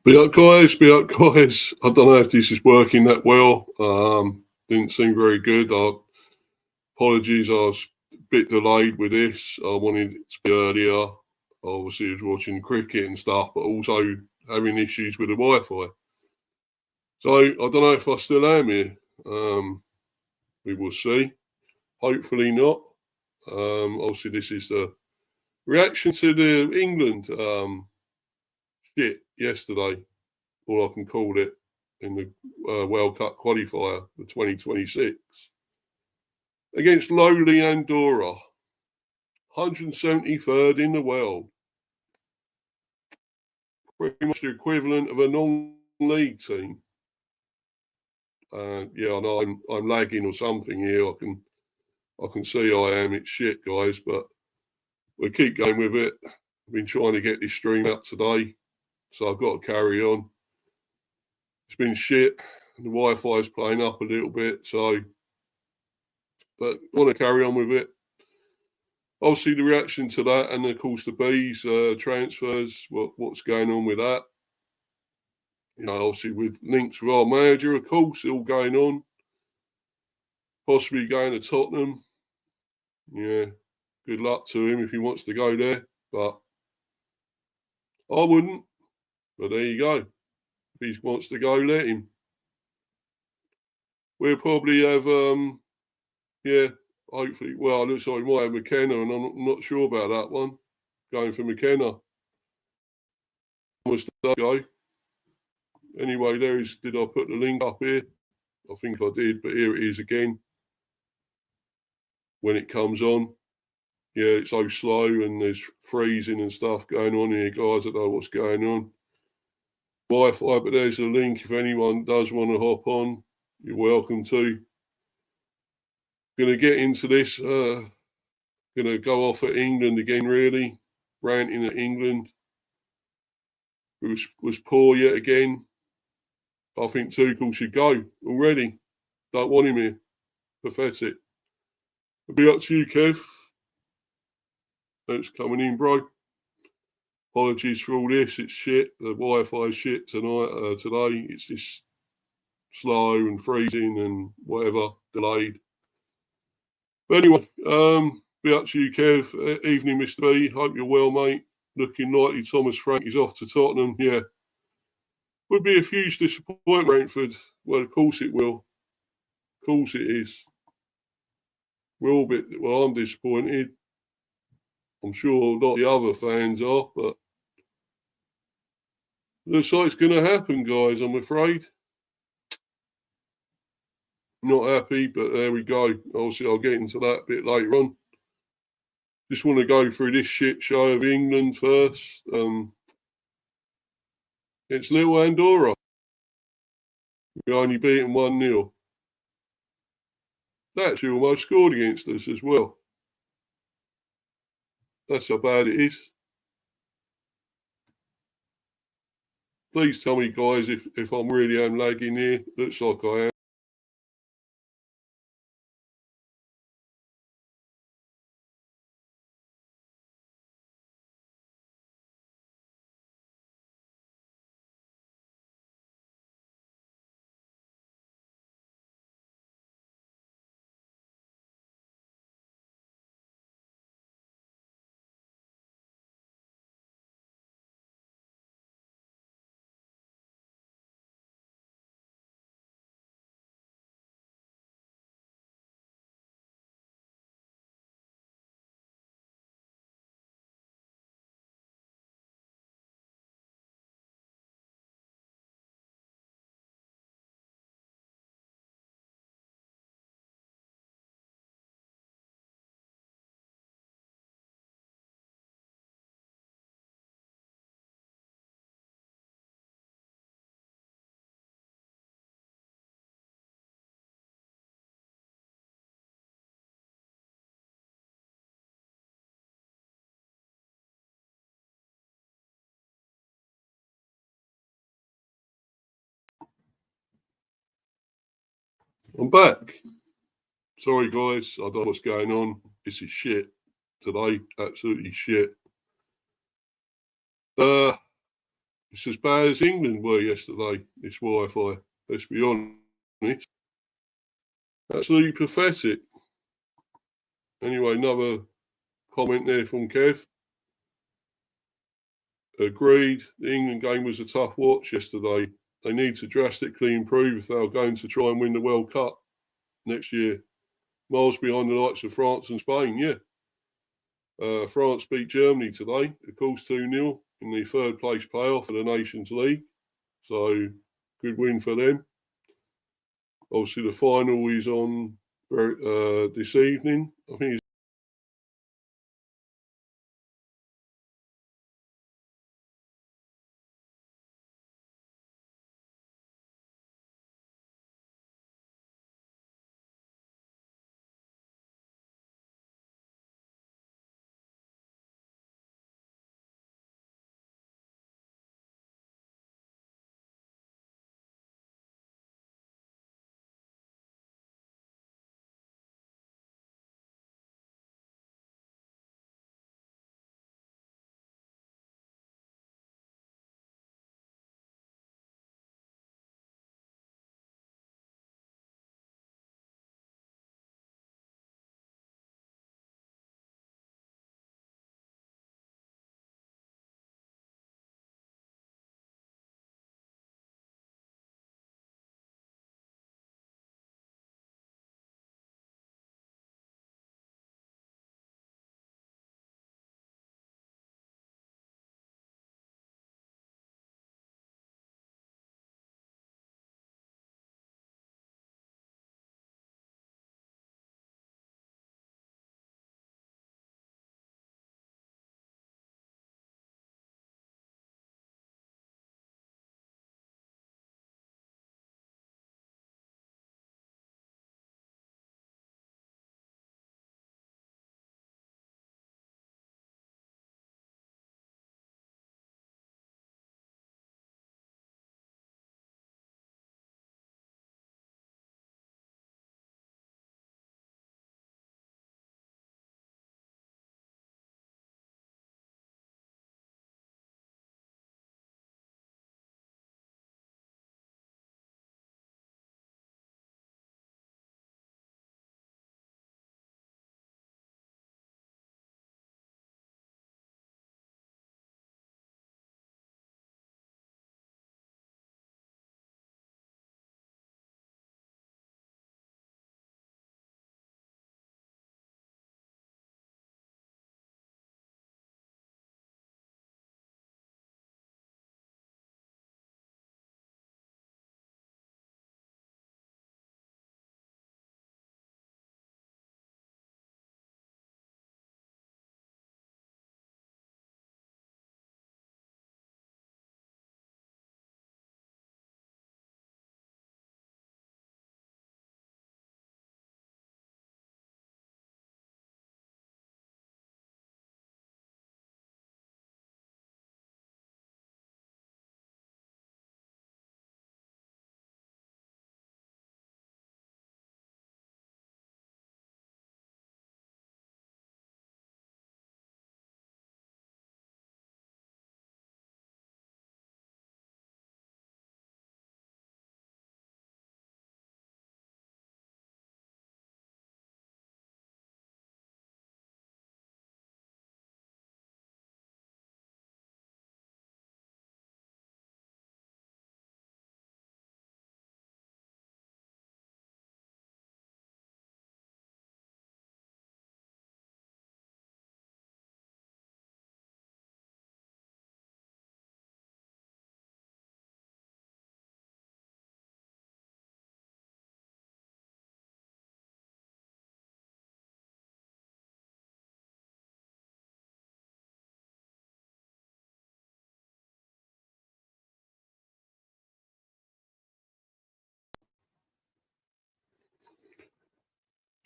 Be up, guys. Be up, guys. I don't know if this is working that well. Didn't seem very good. Apologies, I was a bit delayed with this. I wanted it to be earlier. Obviously, I was watching cricket and stuff, but also having issues with the Wi-Fi. So I don't know if I still am here. We will see. Hopefully not. Obviously, this is the reaction to the England shit yesterday, all I can call it, in the World Cup qualifier for 2026 against lowly Andorra, 173rd in the world, pretty much the equivalent of a non-league team. Yeah, I know I'm lagging or something here. I can see I am. It's shit, guys, but we'll keep going with it. I've been trying to get this stream up today, so I've got to carry on. It's been shit. The Wi-Fi is playing up a little bit, but I want to carry on with it. Obviously, the reaction to that, and of course the bees transfers. What's going on with that? You know, obviously with links with our manager, of course, all going on. Possibly going to Tottenham. Yeah, good luck to him if he wants to go there, but I wouldn't. But there you go. If he wants to go, let him. We'll probably have, hopefully. Well, it looks like we might have McKenna, and I'm not sure about that one. Going for McKenna. Was that go? Anyway, did I put the link up here? I think I did, but here it is again. When it comes on. Yeah, it's so slow and there's freezing and stuff going on here, guys. I don't know what's going on. Wi-Fi, but there's a link. If anyone does want to hop on, you're welcome to. Going to get into this. Going to go off at England again, really. Ranting at England. It was poor yet again. I think Tuchel should go already. Don't want him here. Pathetic. I'll be up to you, Kev. Thanks for coming in, bro. Apologies for all this. It's shit. The Wi-Fi is shit today. It's just slow and freezing and whatever, delayed. But anyway, be up to you, Kev. Evening, Mr. B. Hope you're well, mate. Looking likely Thomas Frank is off to Tottenham. Yeah. Would be a huge disappointment, Brentford. Well, of course it will. Of course it is. We're all I'm disappointed. I'm sure a lot of the other fans are, but looks like it's going to happen, guys, I'm afraid. Not happy, but there we go. Obviously, I'll get into that a bit later on. Just want to go through this shit show of England first. It's little Andorra. We only beaten 1-0. They actually almost scored against us as well. That's how bad it is. Please tell me, guys, if I'm really am lagging here. Looks like I am. I'm back. Sorry, guys. I don't know what's going on. This is shit today. Absolutely shit. It's as bad as England were yesterday, this Wi-Fi, let's be honest. Absolutely pathetic. Anyway, another comment there from Kev. Agreed, the England game was a tough watch yesterday. They need to drastically improve if they are going to try and win the World Cup next year. Miles behind the likes of France and Spain, yeah. France beat Germany today, of course 2-0 in the third place playoff of the Nations League. So, good win for them. Obviously, the final is on this evening. I think it's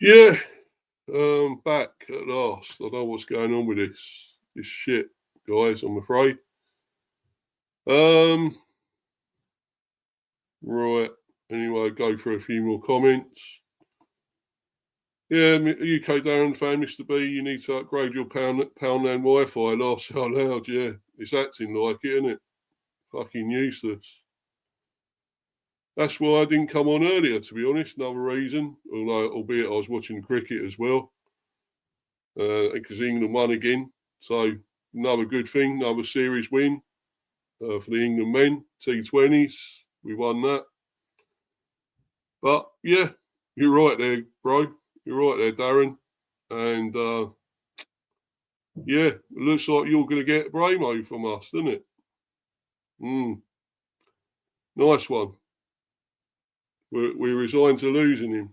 yeah. Back at last. I don't know what's going on with this shit, guys. I'm afraid. Right. Anyway, go for a few more comments. Yeah, UK Darren fan, Mr. B, you need to upgrade your Poundland Wi-Fi. Laugh out loud, yeah. It's acting like it, isn't it? Fucking useless. That's why I didn't come on earlier, to be honest. Another reason, albeit I was watching cricket as well, because England won again. So another good thing, another series win for the England men, T20s. We won that. But yeah, you're right there, bro. You're right there, Darren. And yeah, it looks like you're going to get Bramo from us, doesn't it? Nice one. We're resigned to losing him,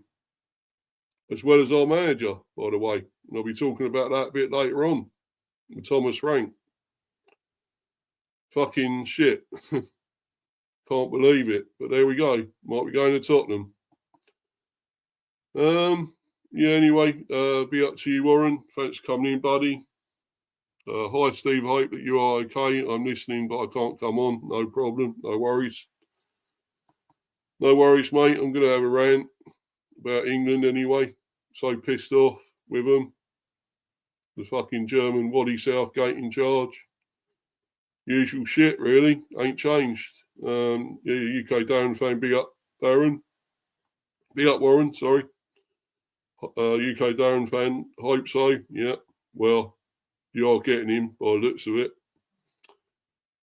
as well as our manager, by the way. And I'll be talking about that a bit later on with Thomas Frank. Fucking shit. Can't believe it. But there we go. Might be going to Tottenham. Yeah, anyway, be up to you, Warren. Thanks for coming in, buddy. Hi, Steve. Hope that you are okay. I'm listening, but I can't come on. No problem. No worries. No worries, mate. I'm going to have a rant about England anyway. So pissed off with them. The fucking German Wally Southgate in charge. Usual shit, really. Ain't changed. Yeah, UK Darren fan, big up, Darren. Big up, Warren, sorry. UK Darren fan, hope so. Yeah, well, you are getting him by the looks of it.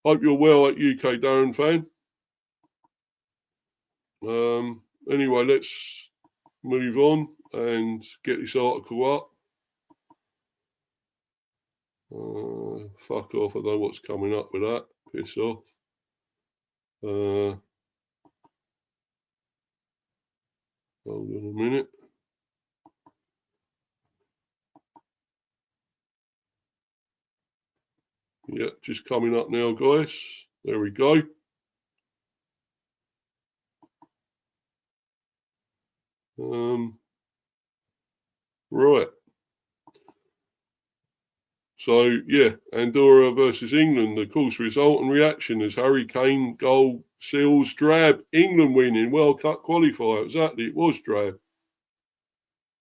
Hope you're well at UK Darren fan. Anyway, let's move on and get this article up. Fuck off, I don't know what's coming up with that. Piss off. Hold on a minute. Yeah, just coming up now, guys. There we go. Right. So, yeah, Andorra versus England. The course result and reaction as Harry Kane goal seals drab. England winning World Cup qualifier. Exactly, it was drab.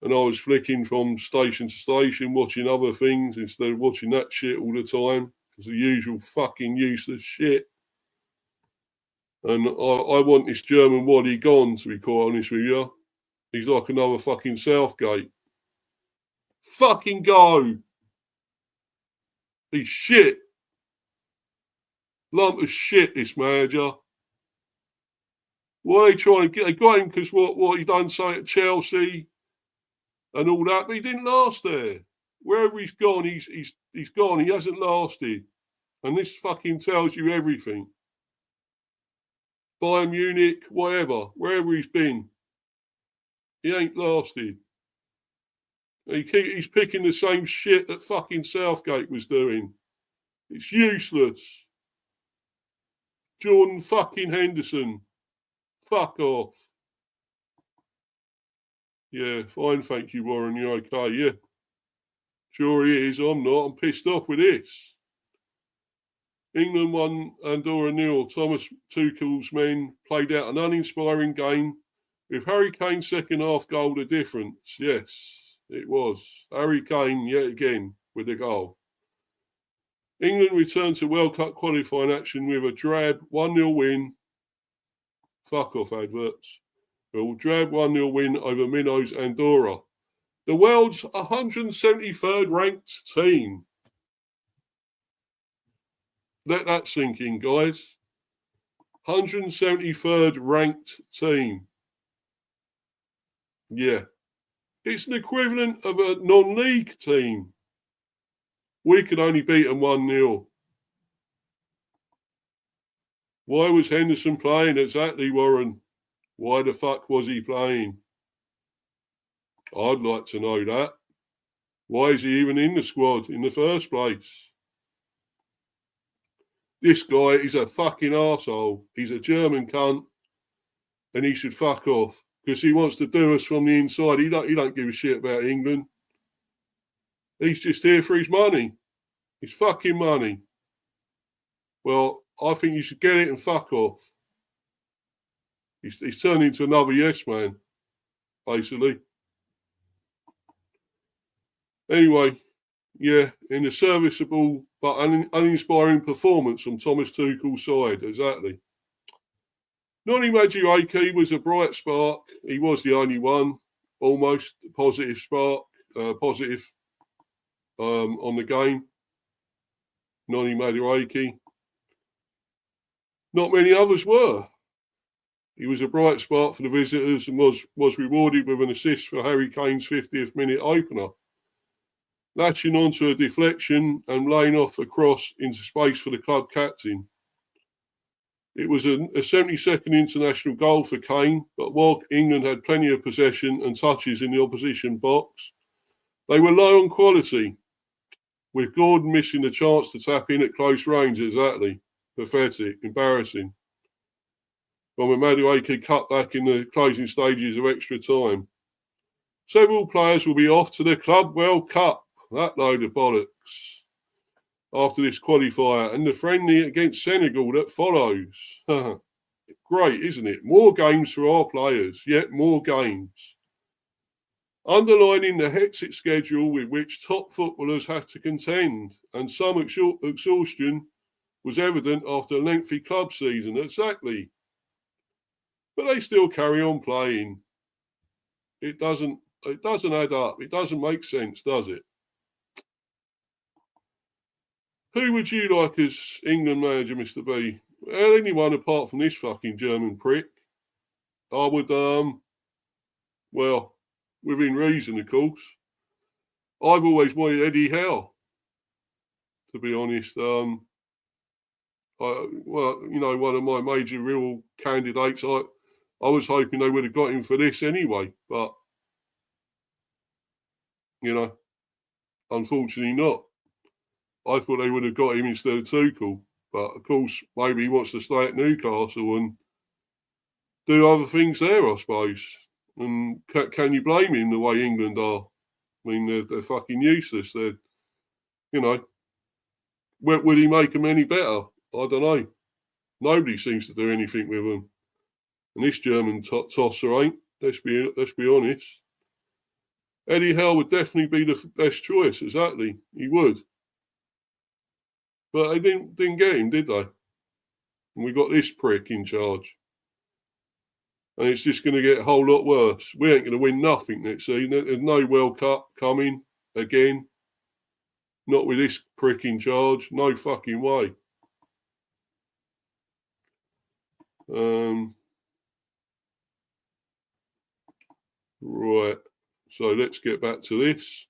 And I was flicking from station to station, watching other things instead of watching that shit all the time. It's the usual fucking useless shit. And I want this German Wally gone, to be quite honest with you. He's like another fucking Southgate. Fucking go! He's shit. Lump of shit, this manager. Why are they trying to get? They got him because what he done say at Chelsea and all that, but he didn't last there. Wherever he's gone, he's gone. He hasn't lasted, and this fucking tells you everything. Bayern Munich, whatever, wherever he's been, he ain't lasted. He's picking the same shit that fucking Southgate was doing. It's useless. Jordan fucking Henderson. Fuck off. Yeah, fine, thank you, Warren. You're okay, yeah. Sure he is. I'm not. I'm pissed off with this. England won Andorra 0. Thomas Tuchel's men played out an uninspiring game with Harry Kane's second half goal the difference. Yes, it was. Harry Kane yet again with the goal. England returned to World Cup qualifying action with a drab 1-0 win. Fuck off, adverts. A drab 1-0 win over Minnows Andorra. The world's 173rd ranked team. Let that sink in, guys. 173rd ranked team. Yeah. It's an equivalent of a non-league team. We could only beat them 1-0. Why was Henderson playing? Exactly, Warren. Why the fuck was he playing? I'd like to know that. Why is he even in the squad in the first place? This guy is a fucking arsehole. He's a German cunt. And he should fuck off. Because he wants to do us from the inside. He don't give a shit about England. He's just here for his money. His fucking money. Well, I think you should get it and fuck off. He's turned into another yes man, basically. Anyway, Yeah, in a serviceable but uninspiring performance from Thomas Tuchel's side, exactly. Noni Madueke was a bright spark. He was the only one, almost positive spark, positive on the game. Noni Madueke. Not many others were. He was a bright spark for the visitors and was rewarded with an assist for Harry Kane's 50th minute opener, latching onto a deflection and laying off a cross into space for the club captain. It was a 72nd international goal for Kane, but while England had plenty of possession and touches in the opposition box, they were low on quality, with Gordon missing the chance to tap in at close range. Exactly. Pathetic, embarrassing. From a Madueke cut back in the closing stages of extra time. Several players will be off to the Club World Cup. That load of bollocks. After this qualifier and the friendly against Senegal that follows. Great, isn't it? More games for our players, yet more games. Underlining the hectic schedule with which top footballers have to contend, and some exhaustion was evident after a lengthy club season. Exactly. But they still carry on playing. It doesn't add up. It doesn't make sense, does it? Who would you like as England manager, Mr. B? Well, anyone apart from this fucking German prick. I would, well, within reason, of course. I've always wanted Eddie Howe, to be honest. Well, you know, one of my major real candidates. I was hoping they would have got him for this anyway, but, you know, unfortunately not. I thought they would have got him instead of Tuchel. But, of course, maybe he wants to stay at Newcastle and do other things there, I suppose. And can you blame him the way England are? I mean, they're fucking useless. They're, you know, would he make them any better? I don't know. Nobody seems to do anything with them. And this German tosser ain't. Let's be honest. Eddie Howe would definitely be the best choice. Exactly, he would. But they didn't get him, did they? And we got this prick in charge. And it's just going to get a whole lot worse. We ain't going to win nothing next season. There's no World Cup coming again. Not with this prick in charge. No fucking way. Right. So let's get back to this.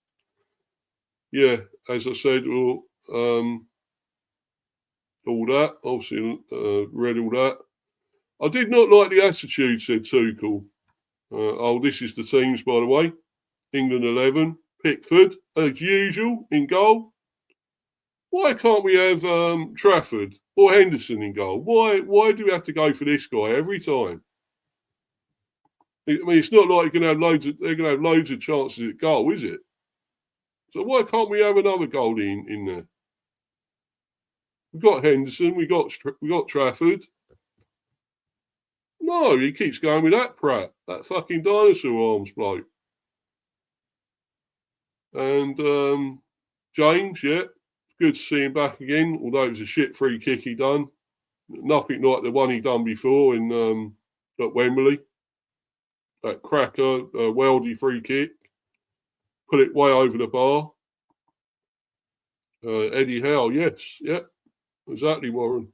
Yeah, as I said, all that. Obviously, read all that. I did not like the attitude, said Tuchel. This is the teams, by the way. England 11. Pickford, as usual, in goal. Why can't we have Trafford or Henderson in goal? Why do we have to go for this guy every time? I mean, it's not like they're going to have loads of chances at goal, is it? So why can't we have another goalie in there? We've got Henderson, we got Trafford. No, he keeps going with that prat, that fucking dinosaur arms bloke. And James, yeah, good to see him back again, although it was a shit free kick he done. Nothing like the one he done before in at Wembley. That cracker, weldy free kick. Put it way over the bar. Eddie Howe, yes, yeah, exactly, Warren.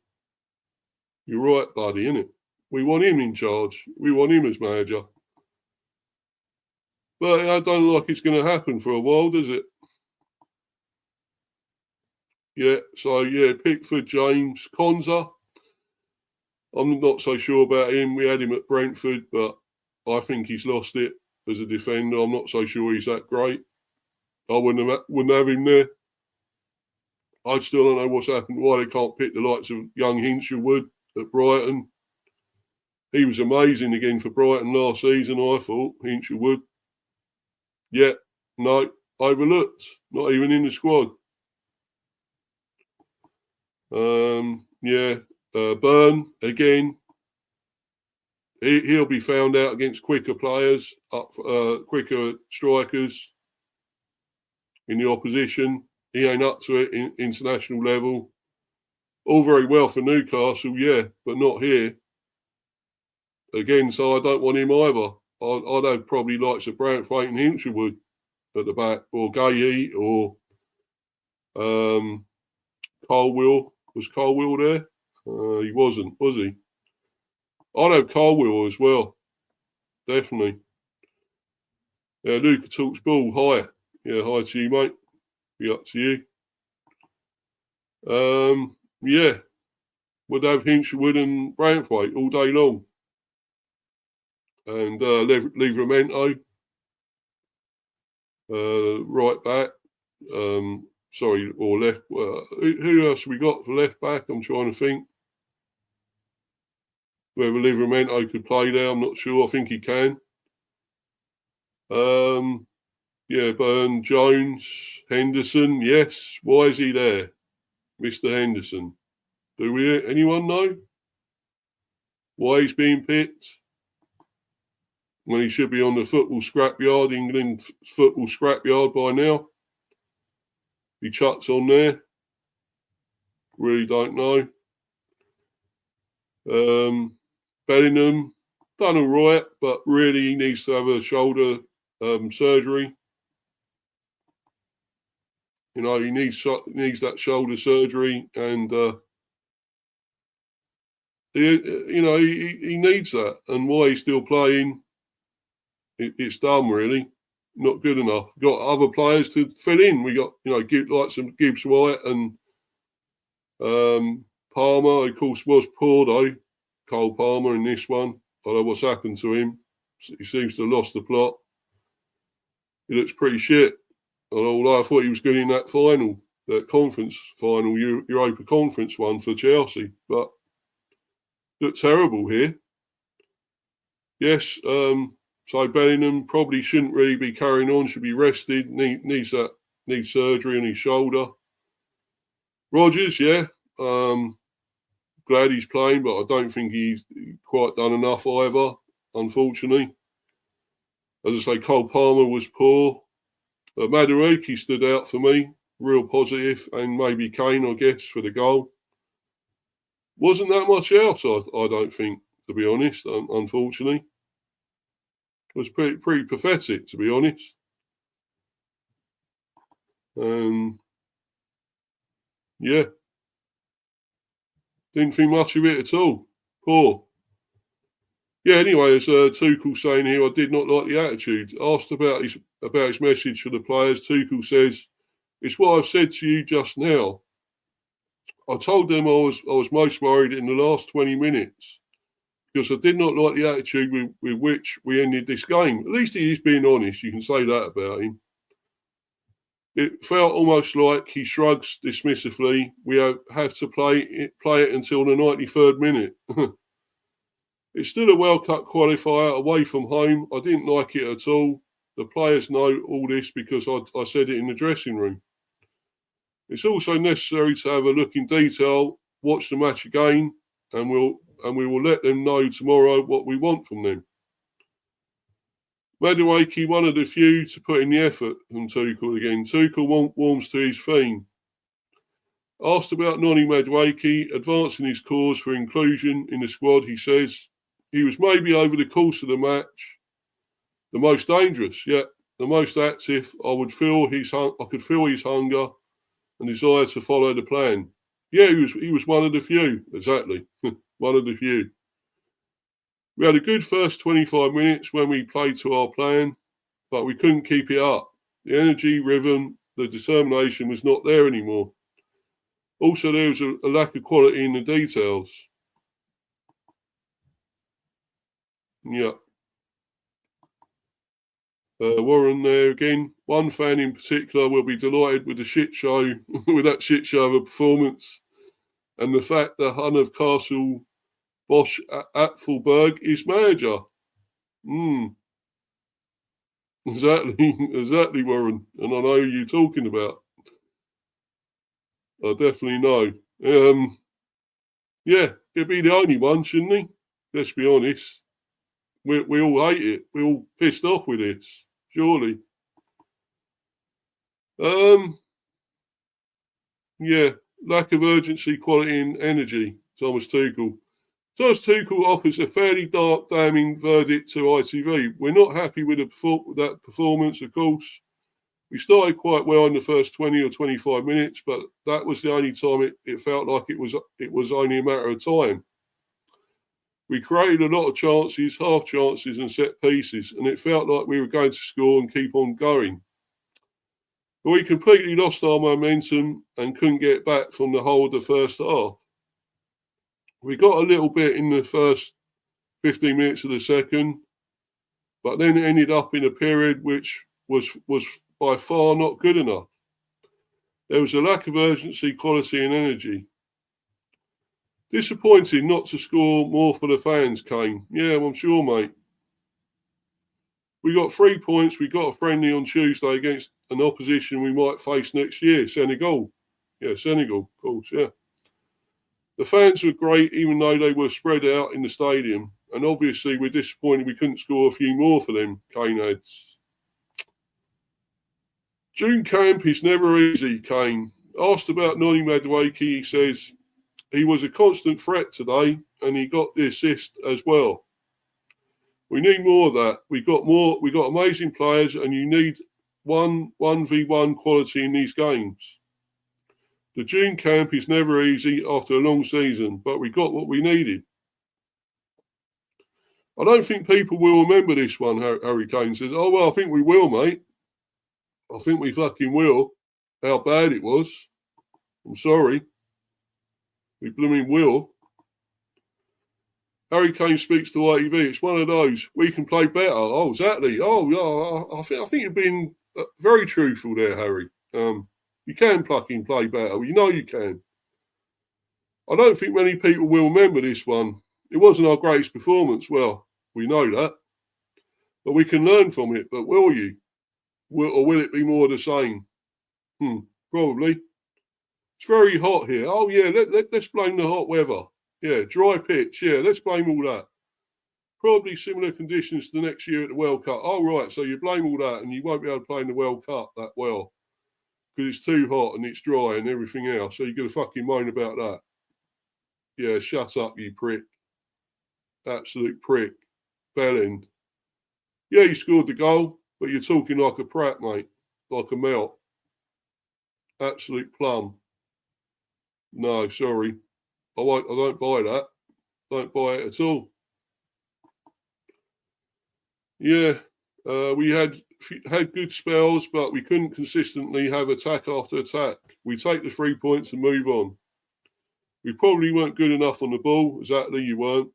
You're right, buddy, innit? We want him in charge. We want him as manager. But I don't look like it's going to happen for a while, does it? Yeah, so yeah, Pickford, James, Konza. I'm not so sure about him. We had him at Brentford, but I think he's lost it as a defender. I'm not so sure he's that great. I wouldn't have him there. I still don't know what's happened, why they can't pick the likes of young Hinchelwood at Brighton. He was amazing again for Brighton last season, I thought, Hinchelwood. Yeah, no, overlooked. Not even in the squad. Burn, again. He'll be found out against quicker players, quicker strikers in the opposition. he ain't up to it in international level. All very well for Newcastle, yeah, but not here. Again, so I don't want him either. I'd have probably likes of Brantford and Hinchelwood at the back, or Gahey, or Colwill. Was Colwill there? He wasn't, was he? I'd have Colwill as well, definitely. Yeah, Luca talks ball. Hi. Yeah, hi to you, mate. Be up to you. Yeah, would have Hinchelwood and Brantford all day long. And Livramento, right back. Sorry, or left. Who else have we got for left back? I'm trying to think. Whether Livramento could play there, I'm not sure. I think he can. Yeah, Burn, Jones, Henderson. Yes. Why is he there, Mr. Henderson? Do anyone know why he's being picked when he should be on the football scrapyard, England football scrapyard by now? He chucks on there. Really don't know. Bellingham done all right, but really he needs to have a shoulder surgery. You know, he needs that shoulder surgery, and he needs that. And why he's still playing, it's dumb, really. Not good enough. Got other players to fill in. We got, like some Gibbs White and Palmer. Of course, was poor though. Cole Palmer in this one. I don't know what's happened to him. He seems to have lost the plot. He looks pretty shit. Although I thought he was good in that final, that conference final, Europa Conference one for Chelsea. But looked terrible here. Yes, so Bellingham probably shouldn't really be carrying on, should be rested, needs surgery on his shoulder. Rodgers, yeah, glad he's playing, but I don't think he's quite done enough either, unfortunately. As I say, Cole Palmer was poor. Madueke stood out for me, real positive, and maybe Kane, I guess, for the goal. Wasn't that much else, I don't think, to be honest, unfortunately. It was pretty pathetic, to be honest. Yeah. Didn't think much of it at all. Poor. Yeah, anyway, as Tuchel saying here, I did not like the attitude. Asked about his message for the players, Tuchel says, "It's what I've said to you just now. I told them I was most worried in the last 20 minutes because I did not like the attitude with which we ended this game." At least he is being honest. You can say that about him. It felt almost like he shrugs dismissively. We have to play it until the 93rd minute. It's still a World Cup qualifier away from home. I didn't like it at all. The players know all this because I said it in the dressing room. It's also necessary to have a look in detail, watch the match again, and we will let them know tomorrow what we want from them. Madueke, one of the few to put in the effort from Tuchel again. Tuchel warms to his theme. Asked about Noni Madueke advancing his cause for inclusion in the squad, he says, he was maybe over the course of the match the most dangerous, yet the most active. I could feel his hunger and desire to follow the plan. Yeah, he was one of the few, exactly. One of the few. We had a good first 25 minutes when we played to our plan, but we couldn't keep it up. The energy, rhythm, the determination was not there anymore. Also, there was a lack of quality in the details. Yeah. Warren there again. One fan in particular will be delighted with the shit show, with that shit show of a performance, and the fact that Hun of Castle Bosch Apfelberg is manager. Exactly, Warren. And I know who you're talking about. I definitely know. Yeah, he'd be the only one, shouldn't he? Let's be honest. We all hate it. We're all pissed off with this, surely. Yeah, lack of urgency, quality, and energy. Thomas Tuchel. Thomas Tuchel offers a fairly dark, damning verdict to ITV. We're not happy with that performance, of course. We started quite well in the first 20 or 25 minutes, but that was the only time it felt like it was only a matter of time. We created a lot of chances, half chances and set pieces, and it felt like we were going to score and keep on going. But we completely lost our momentum and couldn't get back from the whole of the first half. We got a little bit in the first 15 minutes of the second, but then it ended up in a period which was by far not good enough. There was a lack of urgency, quality and energy. Disappointing not to score more for the fans, Kane. Yeah, I'm sure, mate. We got 3 points. We got a friendly on Tuesday against an opposition we might face next year, Senegal. Yeah, Senegal, of course, yeah. The fans were great, even though they were spread out in the stadium. And obviously, we're disappointed we couldn't score a few more for them, Kane adds. June camp is never easy, Kane. Asked about Noni Madueke, he says, he was a constant threat today, and he got the assist as well. We need more of that. We got amazing players, and you need 1v1 quality in these games. The June camp is never easy after a long season, but we got what we needed. I don't think people will remember this one, Harry Kane says. Oh, well, I think we will, mate. I think we fucking will. How bad it was. I'm sorry. We blooming will. Harry Kane speaks to ITV. It's one of those. We can play better. Oh, exactly. Oh, yeah. I think you've been very truthful there, Harry. You can fucking play better. You know you can. I don't think many people will remember this one. It wasn't our greatest performance. Well, we know that. But we can learn from it. But will you? Or will it be more the same? Probably. It's very hot here. Oh, yeah, let's blame the hot weather. Yeah, dry pitch. Yeah, let's blame all that. Probably similar conditions to the next year at the World Cup. Oh, right, so you blame all that and you won't be able to play in the World Cup that well because it's too hot and it's dry and everything else. So you're going to fucking moan about that. Yeah, shut up, you prick. Absolute prick. Bellend. Yeah, you scored the goal, but you're talking like a prat, mate. Like a melt. Absolute plum. No, sorry. I don't buy that. Don't buy it at all. Yeah, we had good spells, but we couldn't consistently have attack after attack. We take the 3 points and move on. We probably weren't good enough on the ball. Exactly, you weren't.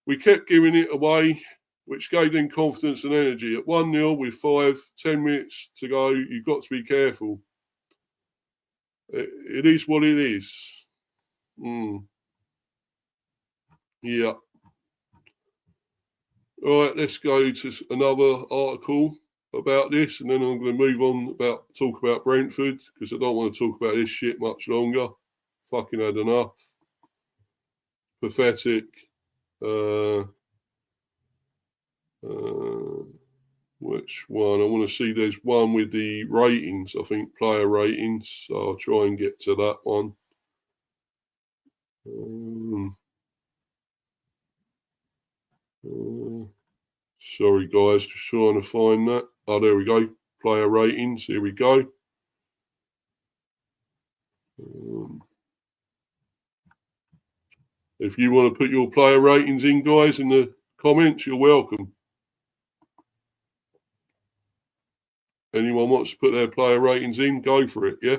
We kept giving it away, which gave them confidence and energy. At 1-0 with 10 minutes to go, you've got to be careful. It is what it is. Yeah. All right, let's go to another article about this, and then I'm going to move on talk about Brentford, because I don't want to talk about this shit much longer. Fucking had enough. Pathetic. Which one? I want to see. There's one with the ratings, I think, player ratings. So I'll try and get to that one. Sorry, guys, just trying to find that. Oh, there we go. Player ratings. Here we go. If you want to put your player ratings in, guys, in the comments, you're welcome. Anyone wants to put their player ratings in, go for it, yeah?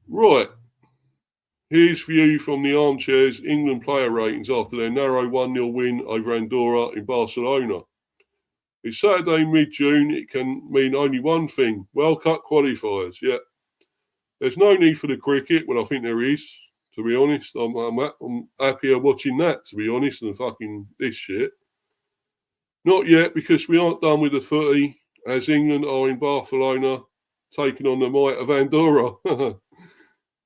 Right. Here's view from the armchairs England player ratings after their narrow 1-0 win over Andorra in Barcelona. It's Saturday, mid-June. It can mean only one thing. World Cup qualifiers, yeah. There's no need for the cricket. Well, I think there is, to be honest. I'm happier watching that, to be honest, than fucking this shit. Not yet, because we aren't done with the footy, as England are in Barcelona, taking on the might of Andorra.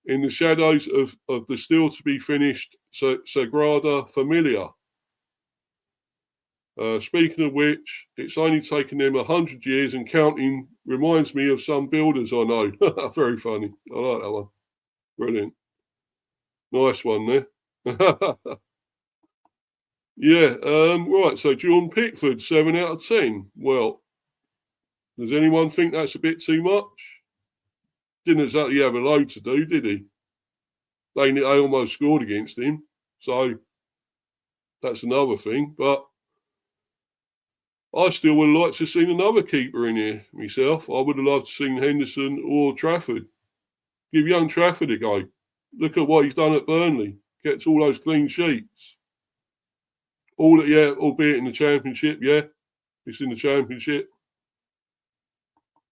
In the shadows of the still-to-be-finished Sagrada Familia. Speaking of which, it's only taken them 100 years and counting Reminds me of some builders I know. Very funny. I like that one. Brilliant. Nice one there. Yeah. Right. So John Pickford, 7 out of 10. Well, does anyone think that's a bit too much? Didn't exactly have a load to do, did he? They almost scored against him. So that's another thing. But I still would have liked to have seen another keeper in here myself. I would have loved to have seen Henderson or Trafford. Give young Trafford a go. Look at what he's done at Burnley. Gets all those clean sheets. Albeit in the Championship, yeah. It's in the Championship.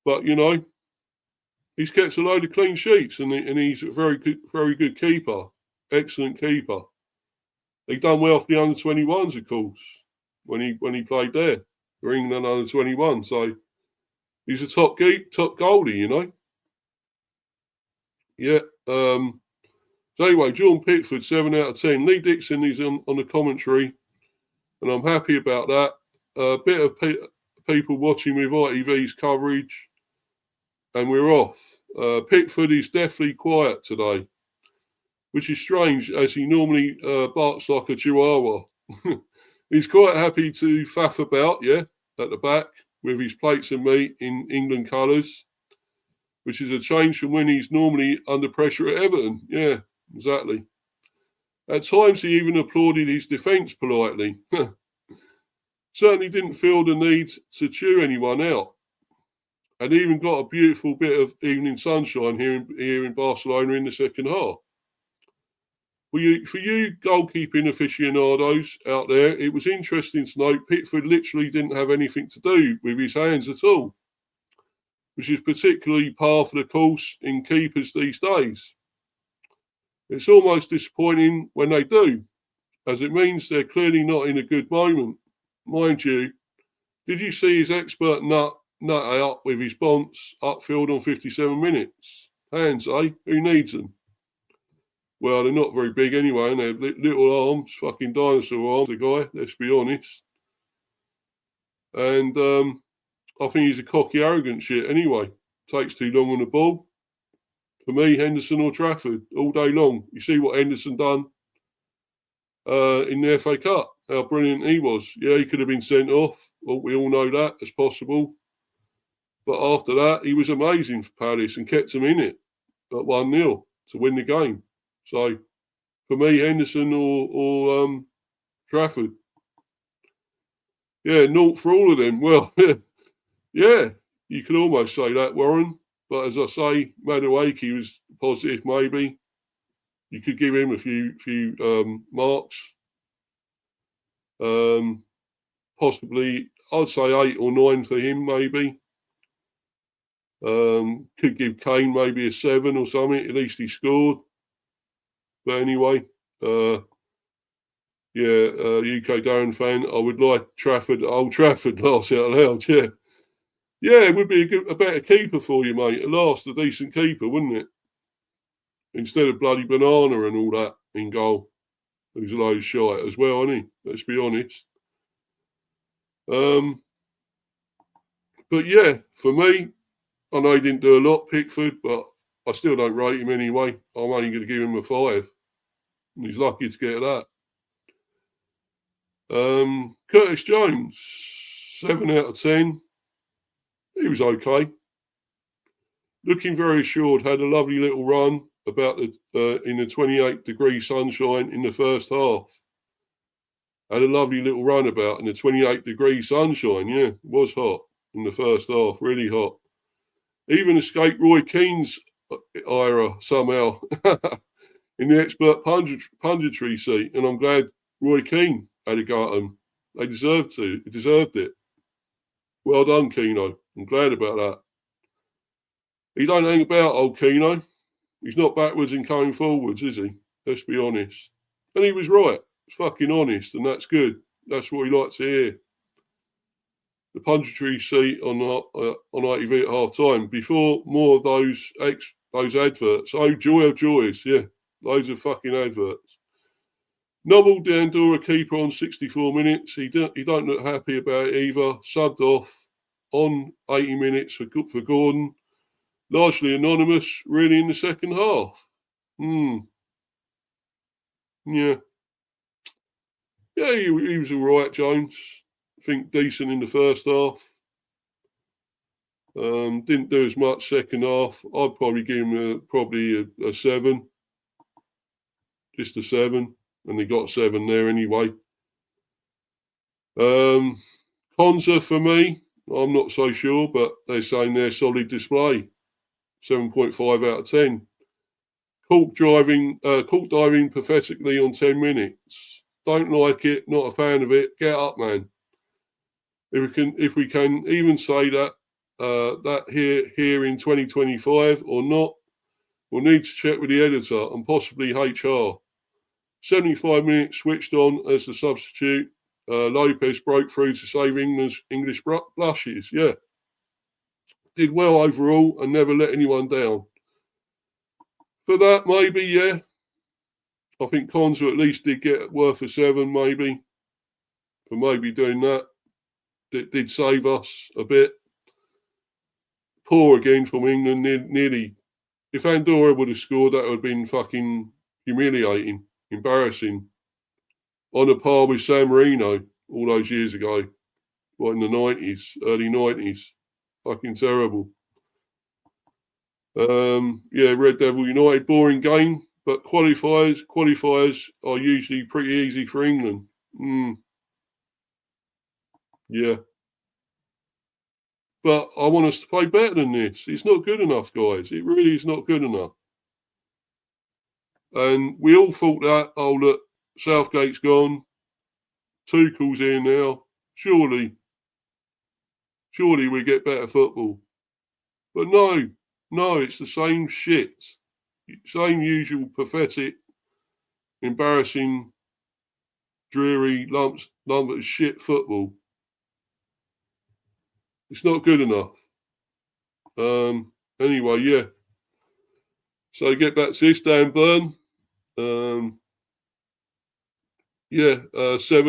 But, you know, he's kept a load of clean sheets and he's a very good keeper. Excellent keeper. He done well for the under-21s, of course, when he played there for England under-21. So he's a top goalie, you know. Yeah. So anyway, Jordan Pickford, 7 out of 10. Lee Dixon is on the commentary, and I'm happy about that. A bit of people watching with ITV's coverage, and we're off. Pickford is definitely quiet today, which is strange, as he normally barks like a chihuahua. He's quite happy to faff about, yeah, at the back with his plates of meat in England colours, which is a change from when he's normally under pressure at Everton. Yeah, exactly. At times, he even applauded his defence politely. Certainly didn't feel the need to chew anyone out. And even got a beautiful bit of evening sunshine here in Barcelona in the second half. For you goalkeeping aficionados out there, it was interesting to note Pickford literally didn't have anything to do with his hands at all, which is particularly par for the course in keepers these days. It's almost disappointing when they do, as it means they're clearly not in a good moment. Mind you, did you see his expert nut out with his bonce upfield on 57 minutes? Hands, eh? Who needs them? Well, they're not very big anyway, and they're little arms, fucking dinosaur arms, the guy, let's be honest. And I think he's a cocky, arrogant shit anyway. Takes too long on the ball. For me, Henderson or Trafford, all day long. You see what Henderson done in the FA Cup, how brilliant he was. Yeah, he could have been sent off. Well, we all know that as possible. But after that, he was amazing for Palace and kept them in it at 1-0 to win the game. So, for me, Henderson or Trafford. Yeah, naught for all of them. Well, yeah, you can almost say that, Warren. But as I say, Madueke was positive, maybe. You could give him a few marks. Possibly, I'd say 8 or 9 for him, maybe. Could give Kane maybe a 7 or something. At least he scored. But anyway, UK Darren fan, I would like Trafford, Old Trafford, laugh out loud, yeah. Yeah, it would be a better keeper for you, mate. At last, a decent keeper, wouldn't it? Instead of bloody Banana and all that in goal. He's a load of shite as well, isn't he? Let's be honest. But yeah, for me, I know he didn't do a lot, Pickford, but I still don't rate him anyway. I'm only going to give him a 5. And he's lucky to get that. Curtis Jones, 7 out of 10. He was okay. Looking very assured, had a lovely little run about in the 28-degree sunshine in the first half. Had a lovely little run about in the 28-degree sunshine. Yeah, it was hot in the first half, really hot. Even escaped Roy Keane's ira somehow in the expert punditry seat, and I'm glad Roy Keane had a go at them. They deserved it. Well done, Keano. I'm glad about that. He don't hang about, old Keano. He's not backwards and coming forwards, is he? Let's be honest. And he was right. He's fucking honest, and that's good. That's what he likes to hear. The punditry seat on ITV at half time. Before more of those adverts. Oh, joy of joys, yeah. Loads of fucking adverts. Nobbled the Andorra keeper on 64 minutes. He don't look happy about it either. Subbed off on 80 minutes for Gordon. Largely anonymous, really, in the second half. Yeah. Yeah, he was all right, Jones. I think decent in the first half. Didn't do as much second half. I'd probably give him a 7. Just a 7. And he got 7 there anyway. Konza for me, I'm not so sure, but they're saying they're solid display. 7.5 out of 10. Cork diving pathetically on 10 minutes. Don't like it, not a fan of it. Get up, man. If we can even say that here in 2025 or not, we'll need to check with the editor and possibly HR. 75 minutes switched on as the substitute. Lopez broke through to save England's English blushes. Yeah. Did well overall and never let anyone down. For that, maybe, yeah. I think Konza at least did get worth a 7, maybe. For maybe doing that. It did save us a bit. Poor again from England, nearly. If Andorra would have scored, that would have been fucking humiliating, embarrassing. On a par with San Marino all those years ago. What, in the 90s, early 90s. Fucking terrible. Red Devil United, boring game, but qualifiers are usually pretty easy for England. Yeah. But I want us to play better than this. It's not good enough, guys. It really is not good enough. And we all thought that, oh, look, Southgate's gone. Tuchel's here now. Surely we get better football. But no, it's the same shit. Same usual pathetic, embarrassing, dreary lump of shit football. It's not good enough. Anyway, yeah. So get back to this, Dan Burn. 7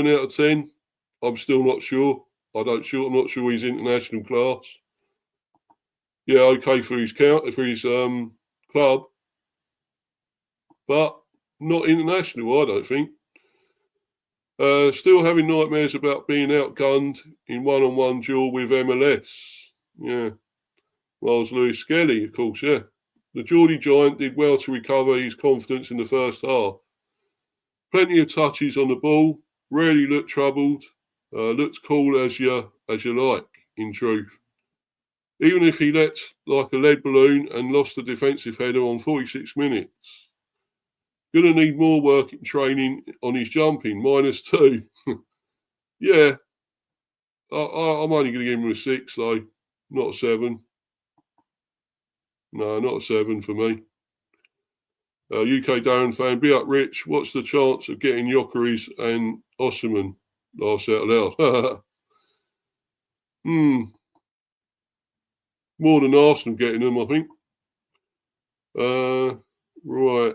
out of 10. I'm still not sure. I'm not sure he's international class. Yeah, okay for his club, but not international, I don't think. Still having nightmares about being outgunned in one-on-one duel with MLS. Yeah. Miles Lewis Skelly, of course, yeah. The Geordie Giant did well to recover his confidence in the first half. Plenty of touches on the ball, rarely looked troubled, looked cool as you like, in truth. Even if he let like a lead balloon and lost the defensive header on 46 minutes. Going to need more work in training on his jumping, -2. Yeah, I'm only going to give him a 6 though, not a 7. No, not a 7 for me. UK Darren fan, be up Rich. What's the chance of getting Jokeris and Osimhen? Laugh out loud. More than Arsenal getting them, I think. Right.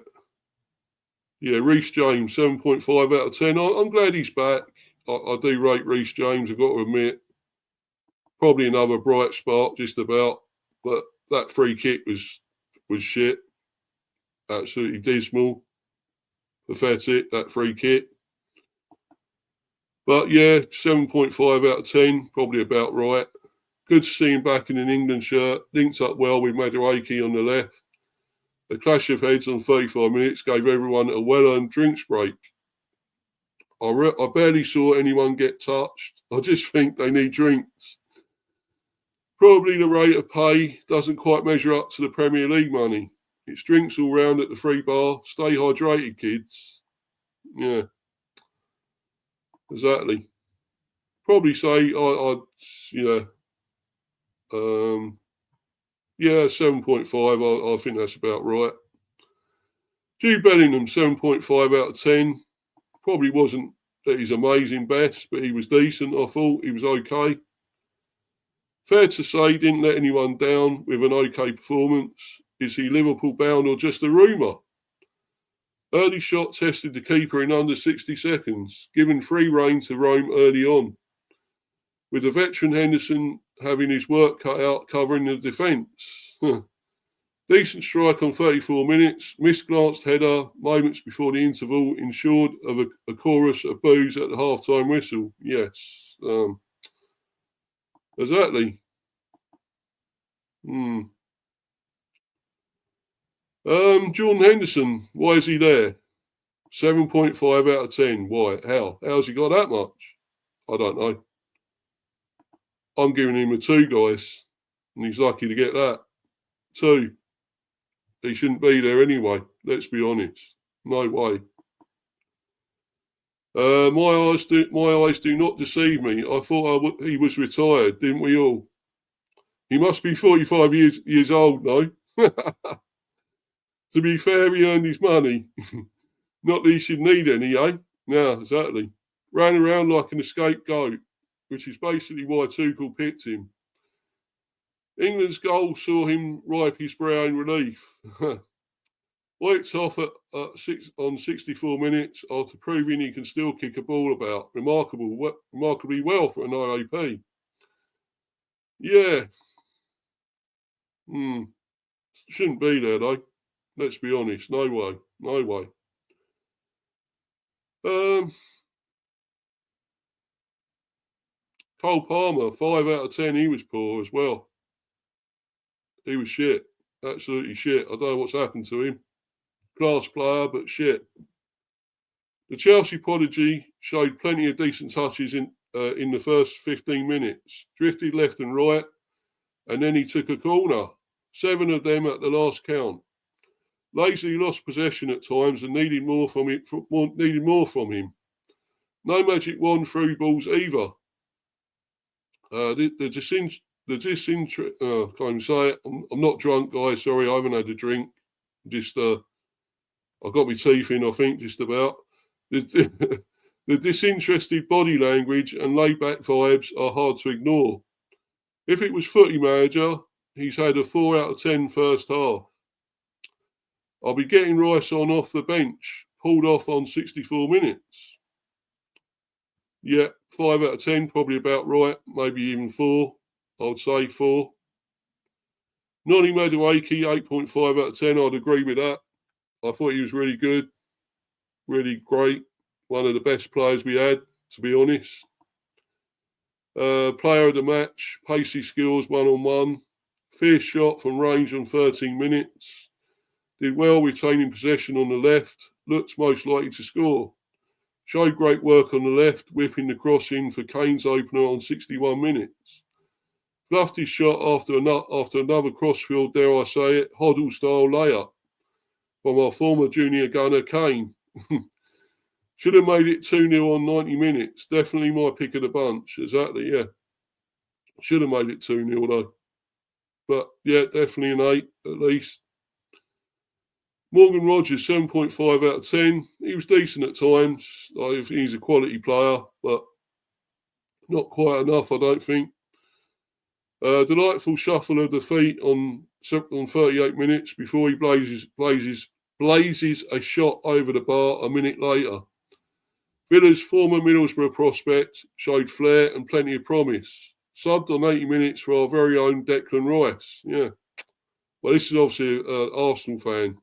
Yeah, Reece James, 7.5 out of 10. I'm glad he's back. I do rate Reece James, I've got to admit. Probably another bright spark, just about. But that free kick was shit. Absolutely dismal. Pathetic, that free kick. But yeah, 7.5 out of 10, probably about right. Good to see him back in an England shirt. Linked up well with Madueke on the left. The clash of heads on 35 minutes gave everyone a well-earned drinks break. I barely saw anyone get touched. I just think they need drinks. Probably the rate of pay doesn't quite measure up to the Premier League money. It's drinks all round at the free bar. Stay hydrated, kids. Yeah. Exactly. Probably say, 7.5. I think that's about right. Jude Bellingham, 7.5 out of 10. Probably wasn't at his amazing best, but he was decent, I thought. He was okay. Fair to say, didn't let anyone down with an okay performance. Is he Liverpool bound or just a rumour? Early shot tested the keeper in under 60 seconds, given free rein to roam early on. with the veteran Henderson having his work cut out covering the defence. Decent strike on 34 minutes, misglanced header moments before the interval ensured of a chorus of boos at the half-time whistle. Yes, exactly. Jordan Henderson, why is he there? 7.5 out of 10. Why? How? How's he got that much? I don't know. I'm giving him a 2, guys, and he's lucky to get that. 2. He shouldn't be there anyway. Let's be honest. No way. My eyes do not deceive me. I thought he was retired, didn't we all? He must be 45 years old now. To be fair, he earned his money. Not that he should need any, eh? No, exactly. Ran around like an escaped goat, which is basically why Tuchel picked him. England's goal saw him wipe his brow in relief. Wiped off on 64 minutes after proving he can still kick a ball about. Remarkably well for an IAP. Yeah. Shouldn't be there, though. Let's be honest. No way. No way. Cole Palmer, 5 out of 10. He was poor as well. He was shit. Absolutely shit. I don't know what's happened to him. Class player, but shit. The Chelsea prodigy showed plenty of decent touches in the first 15 minutes. Drifted left and right, and then he took a corner. 7 of them at the last count. Lazily lost possession at times and needed more from him. No magic wand through balls either. Can't even say it. I'm not drunk, guys. Sorry, I haven't had a drink. Just I've got my teeth in, I think, just about. The disinterested body language and laid-back vibes are hard to ignore. If it was footy manager, he's had a 4 out of 10 first half. I'll be getting Rice on off the bench, pulled off on 64 minutes. Yeah, 5 out of 10, probably about right. Maybe even 4. I would say 4. Noni Madueke, 8.5 out of 10. I'd agree with that. I thought he was really good. Really great. One of the best players we had, to be honest. Player of the match, pacey skills, 1-on-1. Fierce shot from range on 13 minutes. Did well retaining possession on the left. Looks most likely to score. Showed great work on the left, whipping the cross in for Kane's opener on 61 minutes. Fluffed his shot after another crossfield, dare I say it, Hoddle-style layup from our former junior gunner, Kane. Should have made it 2-0 on 90 minutes. Definitely my pick of the bunch. Exactly, yeah. Should have made it 2-0 though. But yeah, definitely an 8 at least. Morgan Rogers, 7.5 out of 10. He was decent at times. He's a quality player, but not quite enough, I don't think. Delightful shuffle of the feet on 38 minutes before he blazes a shot over the bar a minute later. Villa's former Middlesbrough prospect showed flair and plenty of promise. Subbed on 80 minutes for our very own Declan Rice. Yeah. Well, this is obviously an Arsenal fan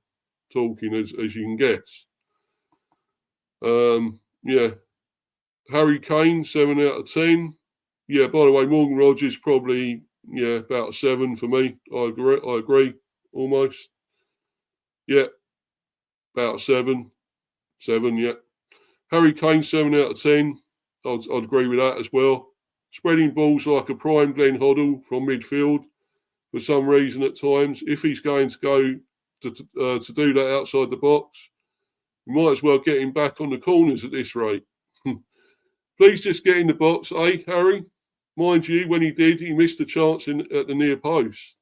talking, as you can guess. Yeah. Harry Kane, 7 out of 10. Yeah, by the way, Morgan Rogers probably, about a 7 for me. I agree, almost. Yeah, about a 7. 7, yeah. Harry Kane, 7 out of 10. I'd agree with that as well. Spreading balls like a prime Glenn Hoddle from midfield for some reason at times. If he's going to go to do that outside the box, we might as well get him back on the corners at this rate. Please just get in the box, eh, Harry? Mind you, when he did, he missed a chance at the near post.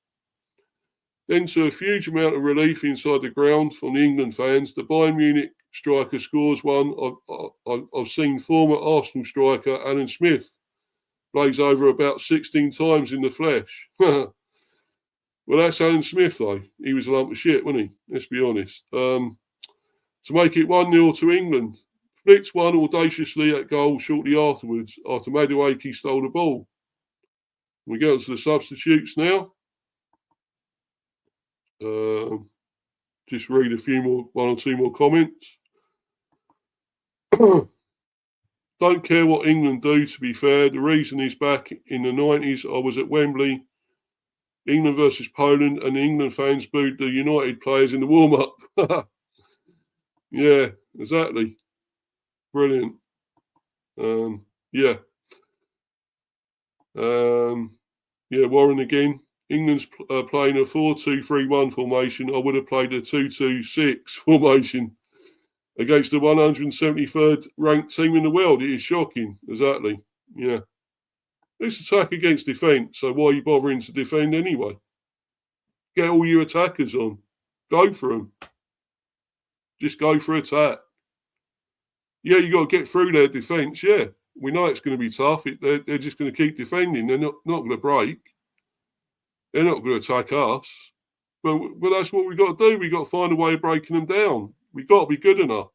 Then, to a huge amount of relief inside the ground from the England fans, the Bayern Munich striker scores one I've seen former Arsenal striker Alan Smith blaze over about 16 times in the flesh. Well, that's Alan Smith, though. He was a lump of shit, wasn't he? Let's be honest. To make it 1-0 to England. Flicked one audaciously at goal shortly afterwards after Madueke stole the ball. We go on to the substitutes now. Just read one or two more comments. Don't care what England do, to be fair. The reason he's back in the 90s, I was at Wembley, England versus Poland, and the England fans booed the United players in the warm-up. Yeah, exactly. Brilliant. Yeah. Warren again. England's playing a 4-2-3-1 formation. I would have played a 2-2-6 formation against the 173rd ranked team in the world. It is shocking. Exactly. Yeah. It's attack against defence, so why are you bothering to defend anyway? Get all your attackers on. Go for them. Just go for attack. Yeah, you got to get through their defence, yeah. We know it's going to be tough. They're just going to keep defending. They're not going to break. They're not going to attack us. But that's what we've got to do. We've got to find a way of breaking them down. We've got to be good enough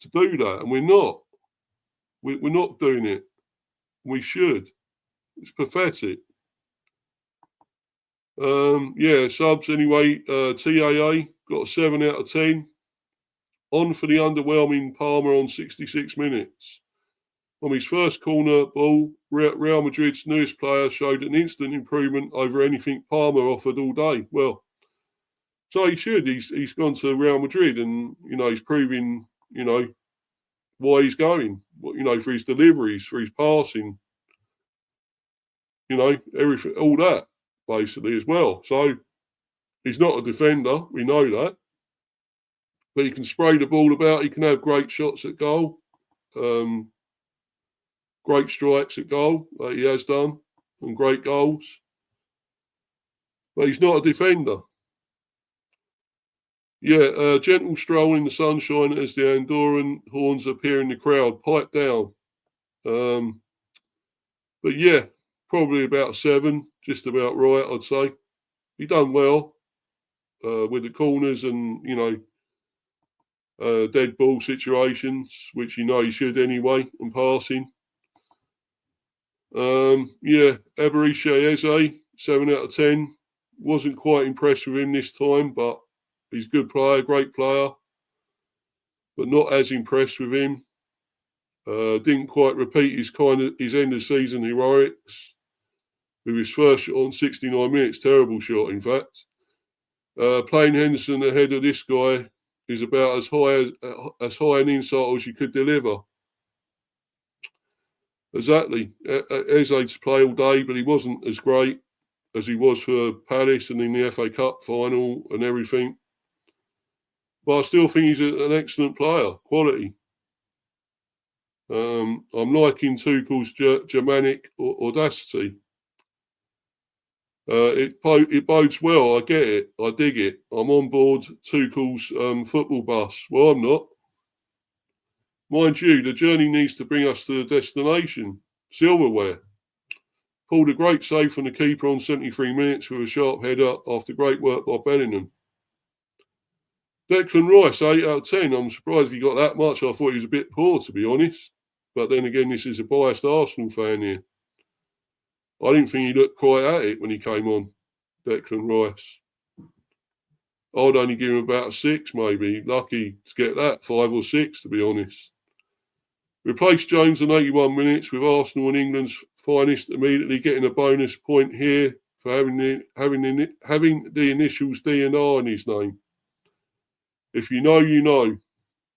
to do that. And we're not. We're not doing it. We should. It's pathetic. Subs anyway. TAA got a 7 out of 10. On for the underwhelming Palmer on 66 minutes. On his first corner ball, Real Madrid's newest player showed an instant improvement over anything Palmer offered all day. Well, so he should. He's gone to Real Madrid and, he's proving, why he's going, for his deliveries, for his passing, everything, all that, basically, as well. So he's not a defender. We know that. But he can spray the ball about. He can have great shots at goal. Great strikes at goal, like he has done, and great goals. But he's not a defender. Yeah, gentle stroll in the sunshine as the Andorran horns appear in the crowd. Pipe down. But yeah, probably about 7, just about right, I'd say. He done well with the corners and, dead ball situations, which he should anyway, and passing. Eberiche Eze, 7 out of 10. Wasn't quite impressed with him this time, but he's a good player, great player. But not as impressed with him. Didn't quite repeat his end of season heroics with his first shot on 69 minutes. Terrible shot, in fact. Playing Henderson ahead of this guy is about as high an insult as you could deliver. Exactly. Eze to play all day, but he wasn't as great as he was for Palace and in the FA Cup final and everything. But I still think he's an excellent player, quality. I'm liking Tuchel's Germanic audacity. It bodes well. I get it. I dig it. I'm on board Tuchel's football bus. Well, I'm not. Mind you, the journey needs to bring us to the destination. Silverware. Pulled a great save from the keeper on 73 minutes with a sharp header after great work by Bellingham. Declan Rice, 8 out of 10. I'm surprised he got that much. I thought he was a bit poor, to be honest. But then again, this is a biased Arsenal fan here. I didn't think he looked quite at it when he came on, Declan Rice. I'd only give him about a 6, maybe. Lucky to get that, 5 or 6, to be honest. Replaced Jones in 81 minutes with Arsenal and England's finest immediately getting a bonus point here for having the initials D and R in his name. If you know, you know.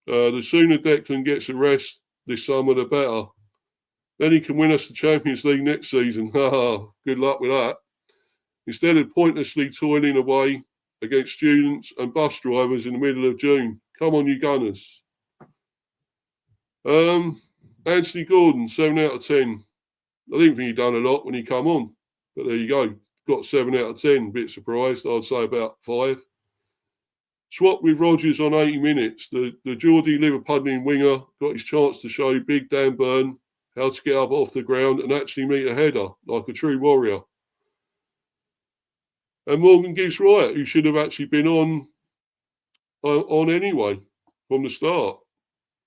The sooner Declan gets a rest this summer, the better. Then he can win us the Champions League next season. Good luck with that. Instead of pointlessly toiling away against students and bus drivers in the middle of June. Come on, you Gunners. Anthony Gordon, 7 out of 10. I didn't think he'd done a lot when he come on. But there you go. Got 7 out of 10. Bit surprised. I'd say about 5. Swapped with Rodgers on 80 minutes. The Geordie Liverpudlian winger got his chance to show Big Dan Burn how to get up off the ground and actually meet a header like a true warrior. And Morgan Gibbs-White, who should have actually been on anyway from the start.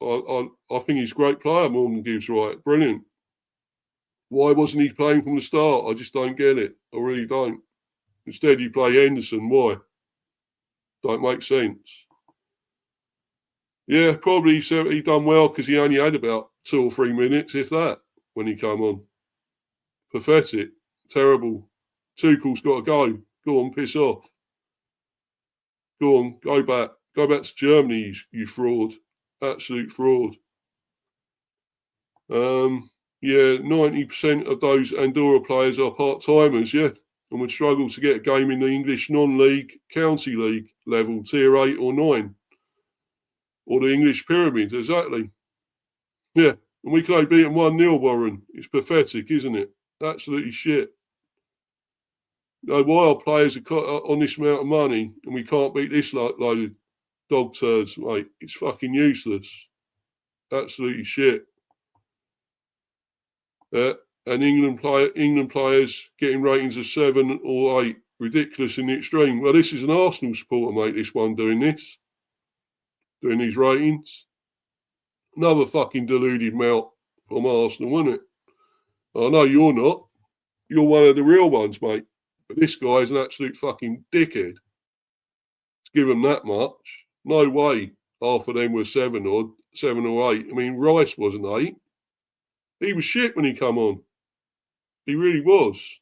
I think he's a great player, Morgan Gibbs-White. Brilliant. Why wasn't he playing from the start? I just don't get it. I really don't. Instead, you play Henderson. Why? Don't make sense. Yeah, probably he done well because he only had about 2 or 3 minutes, if that, when he came on. Pathetic. Terrible. Tuchel's got to go. Go on, piss off. Go on, go back. Go back to Germany, you fraud. Absolute fraud. Yeah, 90% of those Andorra players are part-timers, yeah, and would struggle to get a game in the English non-league, county league level, tier 8 or 9. Or the English pyramid, exactly. Yeah, and we can only beat them 1-0, Warren. It's pathetic, isn't it? Absolutely shit. You know, why our players are on this amount of money and we can't beat this load of dog turds, mate? It's fucking useless. Absolutely shit. And England players getting ratings of 7 or 8. Ridiculous in the extreme. Well, this is an Arsenal supporter, mate, this one doing this. Doing these ratings. Another fucking deluded melt from Arsenal, isn't it? I know you're not. You're one of the real ones, mate. But this guy's an absolute fucking dickhead. To give him that much. No way half of them were 7 or 8. I mean, Rice wasn't 8. He was shit when he come on. He really was.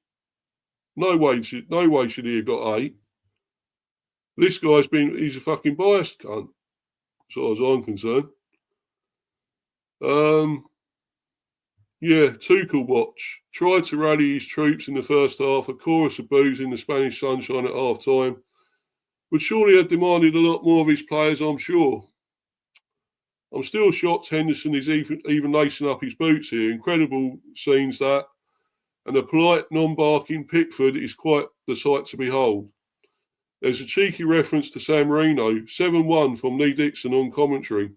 No way should he have got 8. This he's a fucking biased cunt, as far as I'm concerned. Yeah, Tuchel watch. Tried to rally his troops in the first half. A chorus of boos in the Spanish sunshine at half time. Would surely have demanded a lot more of his players, I'm sure. I'm still shocked Henderson is even lacing up his boots here. Incredible scenes that. And a polite, non-barking Pickford is quite the sight to behold. There's a cheeky reference to San Marino, 7-1 from Lee Dixon on commentary.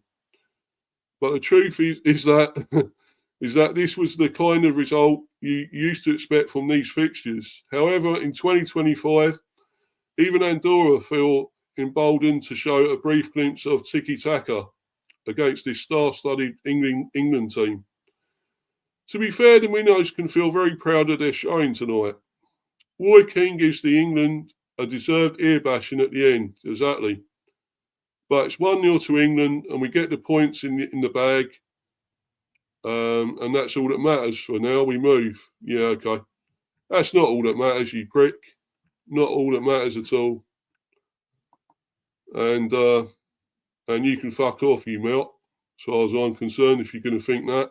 But the truth is that this was the kind of result you used to expect from these fixtures. However, in 2025, even Andorra feel emboldened to show a brief glimpse of tiki-taka against this star-studded England team. To be fair, the Minnows can feel very proud of their showing tonight. Roy Keane gives the England a deserved ear bashing at the end, exactly. But it's 1-0 to England, and we get the points in the bag. And that's all that matters for now. We move. Yeah, okay. That's not all that matters, you prick. Not all that matters at all. And you can fuck off, you melt. As far as I'm concerned, if you're going to think that.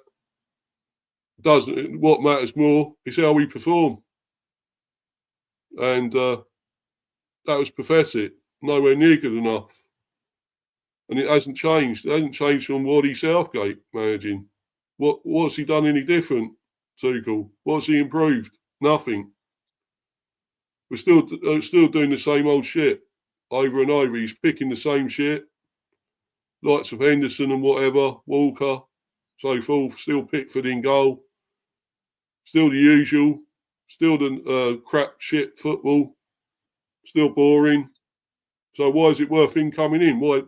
What matters more is how we perform. And that was pathetic. Nowhere near good enough. And it hasn't changed. It hasn't changed from Wally Southgate managing. What's he done any different, Tuchel? What's he improved? Nothing. We're still doing the same old shit over and over. He's picking the same shit. Likes of Henderson and whatever, Walker, so forth. Still Pickford in goal. Still the usual. Still the crap shit football. Still boring. So why is it worth him coming in? Why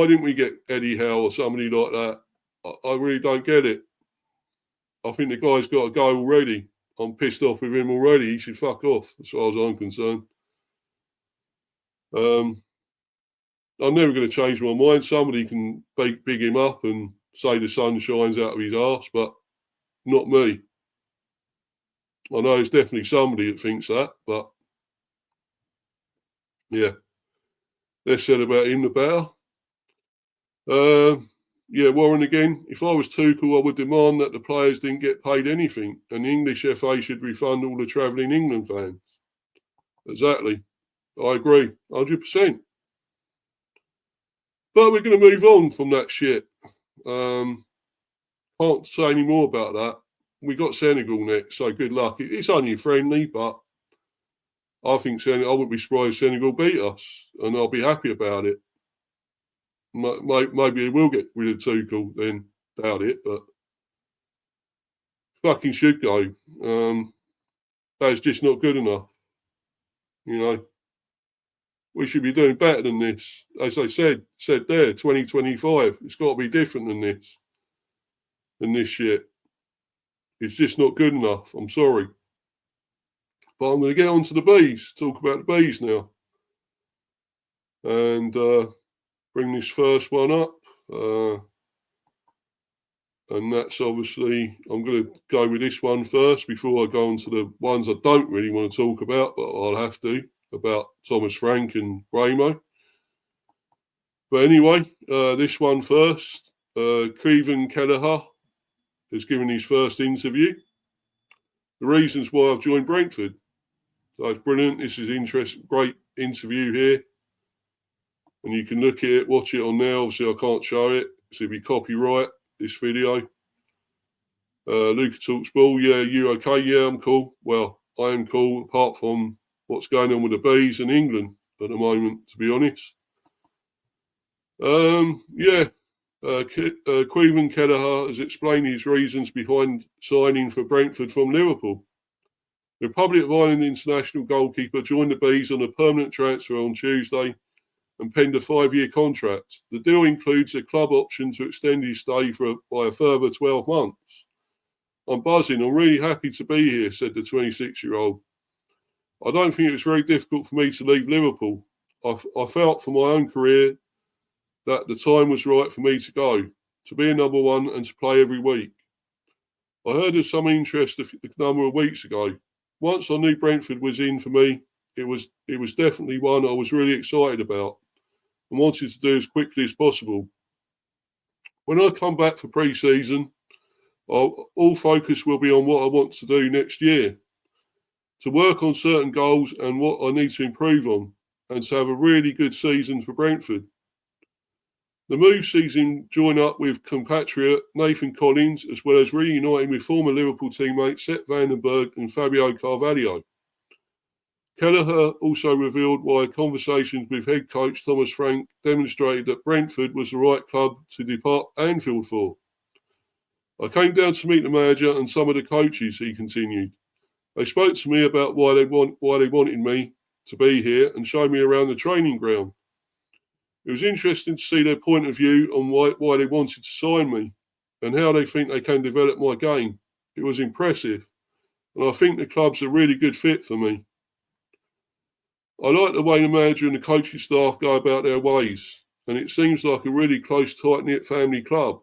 didn't we get Eddie Howe or somebody like that? I really don't get it. I think the guy's got to go already. I'm pissed off with him already. He should fuck off, as far as I'm concerned. I'm never going to change my mind. Somebody can big him up and say the sun shines out of his arse, but not me. I know there's definitely somebody that thinks that, but yeah. Less said about him, the better. Yeah, Warren again. If I was Tuchel, I would demand that the players didn't get paid anything, and the English FA should refund all the travelling England fans. Exactly. I agree, 100%. But we're going to move on from that shit. Can't say any more about that. We got Senegal next, so good luck. It's only friendly, but I think I wouldn't be surprised if Senegal beat us, and I'll be happy about it. Maybe we'll get rid of Tuchel then. Doubt it, but fucking should go. That's just not good enough. You know, we should be doing better than this. As I said there, 2025. It's got to be different than this shit. It's just not good enough. I'm sorry. But I'm going to get on to the bees, talk about the bees now. And bring this first one up. And that's obviously, I'm going to go with this one first before I go on to the ones I don't really want to talk about, but I'll have to, about Thomas Frank and Bramo. But anyway, this one first. Cleveland Kelleher has given his first interview. The reasons why I've joined Brentford. So it's brilliant. This is interesting. Great interview here. And you can look at it, watch it on there. Obviously, I can't show it. So it'll be copyright, this video. Luca talks ball. Yeah, you okay? Yeah, I'm cool. Well, I am cool, apart from what's going on with the bees in England at the moment, to be honest. Queven Kelleher has explained his reasons behind signing for Brentford from Liverpool. The Republic of Ireland international goalkeeper joined the Bees on a permanent transfer on Tuesday and penned a 5-year contract. The deal includes a club option to extend his stay by a further 12 months. I'm buzzing. I'm really happy to be here, said the 26-year-old. I don't think it was very difficult for me to leave Liverpool. I felt for my own career that the time was right for me to go, to be a number one and to play every week. I heard of some interest a number of weeks ago. Once I knew Brentford was in for me, it was definitely one I was really excited about and wanted to do as quickly as possible. When I come back for pre-season, all focus will be on what I want to do next year, to work on certain goals and what I need to improve on, and to have a really good season for Brentford. The move sees him join up with compatriot Nathan Collins, as well as reuniting with former Liverpool teammates Sepp van den Berg and Fabio Carvalho. Kelleher also revealed why conversations with head coach Thomas Frank demonstrated that Brentford was the right club to depart Anfield for. I came down to meet the manager and some of the coaches, he continued. They spoke to me about why they wanted me to be here and showed me around the training ground. It was interesting to see their point of view on why they wanted to sign me and how they think they can develop my game. It was impressive, and I think the club's a really good fit for me. I like the way the manager and the coaching staff go about their ways, and it seems like a really close, tight-knit family club.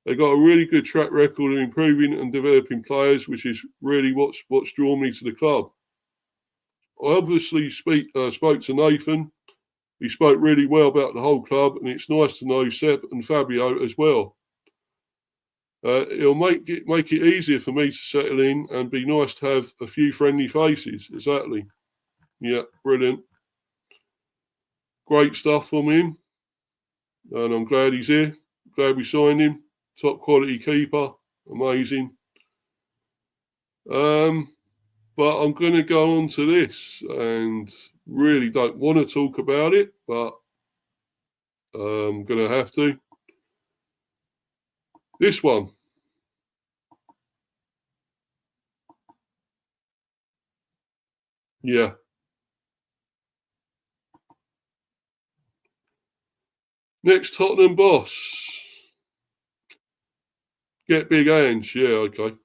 They've got a really good track record of improving and developing players, which is really what's drawn me to the club. I obviously spoke to Nathan. He spoke really well about the whole club, and it's nice to know Seb and Fabio as well. It'll make it easier for me to settle in and be nice to have a few friendly faces. Exactly. Yeah, brilliant. Great stuff from him, and I'm glad he's here. Glad we signed him. Top quality keeper. Amazing. But I'm going to go on to this, and really don't want to talk about it, but I'm going to have to. This one. Yeah. Next Tottenham boss. Get big hands. Yeah, okay.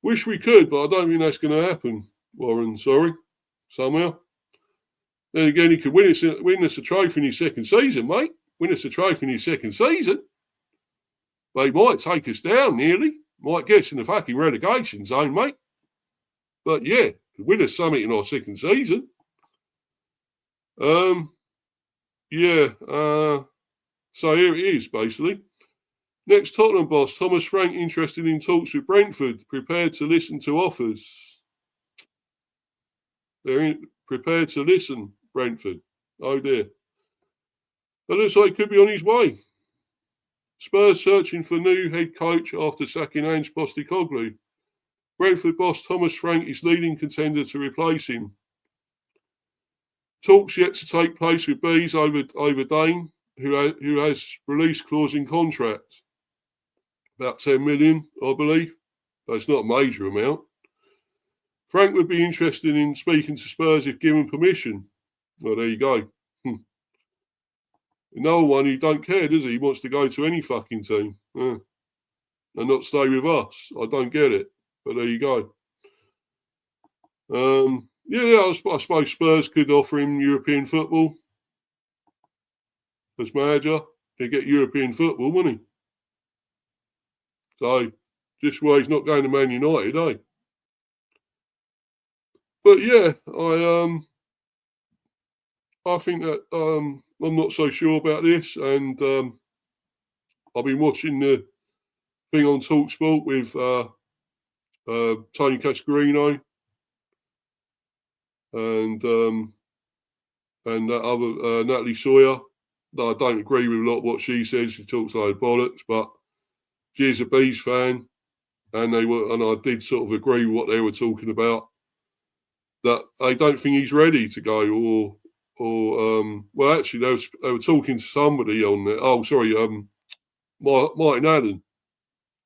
Wish we could, but I don't think that's going to happen, Warren. Sorry. Somehow. Then again, he could win us a trophy in his second season, mate. Win us a trophy in his second season. They might take us down nearly. Might get us in the fucking relegation zone, mate. But yeah, win us something in our second season. So here it is, basically. Next Tottenham boss, Thomas Frank, interested in talks with Brentford, prepared to listen to offers. They're prepared to listen, Brentford. Oh dear. But looks like he could be on his way. Spurs searching for new head coach after sacking Ange Postecoglou. Brentford boss Thomas Frank is leading contender to replace him. Talks yet to take place with Bees over Dane, who has release clause in contract. About 10 million, I believe. That's not a major amount. Frank would be interested in speaking to Spurs if given permission. Well, there you go. Another one, he don't care, does he? He wants to go to any fucking team. Yeah. and not stay with us. I don't get it, but there you go. I suppose Spurs could offer him European football as manager. He'd get European football, wouldn't he? So, just why he's not going to Man United, eh? But yeah, I think that I'm not so sure about this, and I've been watching the thing on TalkSport with Tony Cascarino and that other Natalie Sawyer. I don't agree with a lot of what she says. She talks a load of bollocks, but she's a Bees fan, and I did sort of agree with what they were talking about. That I don't think he's ready to go, well, actually, they were talking to somebody on there. Oh, sorry, Martin Allen,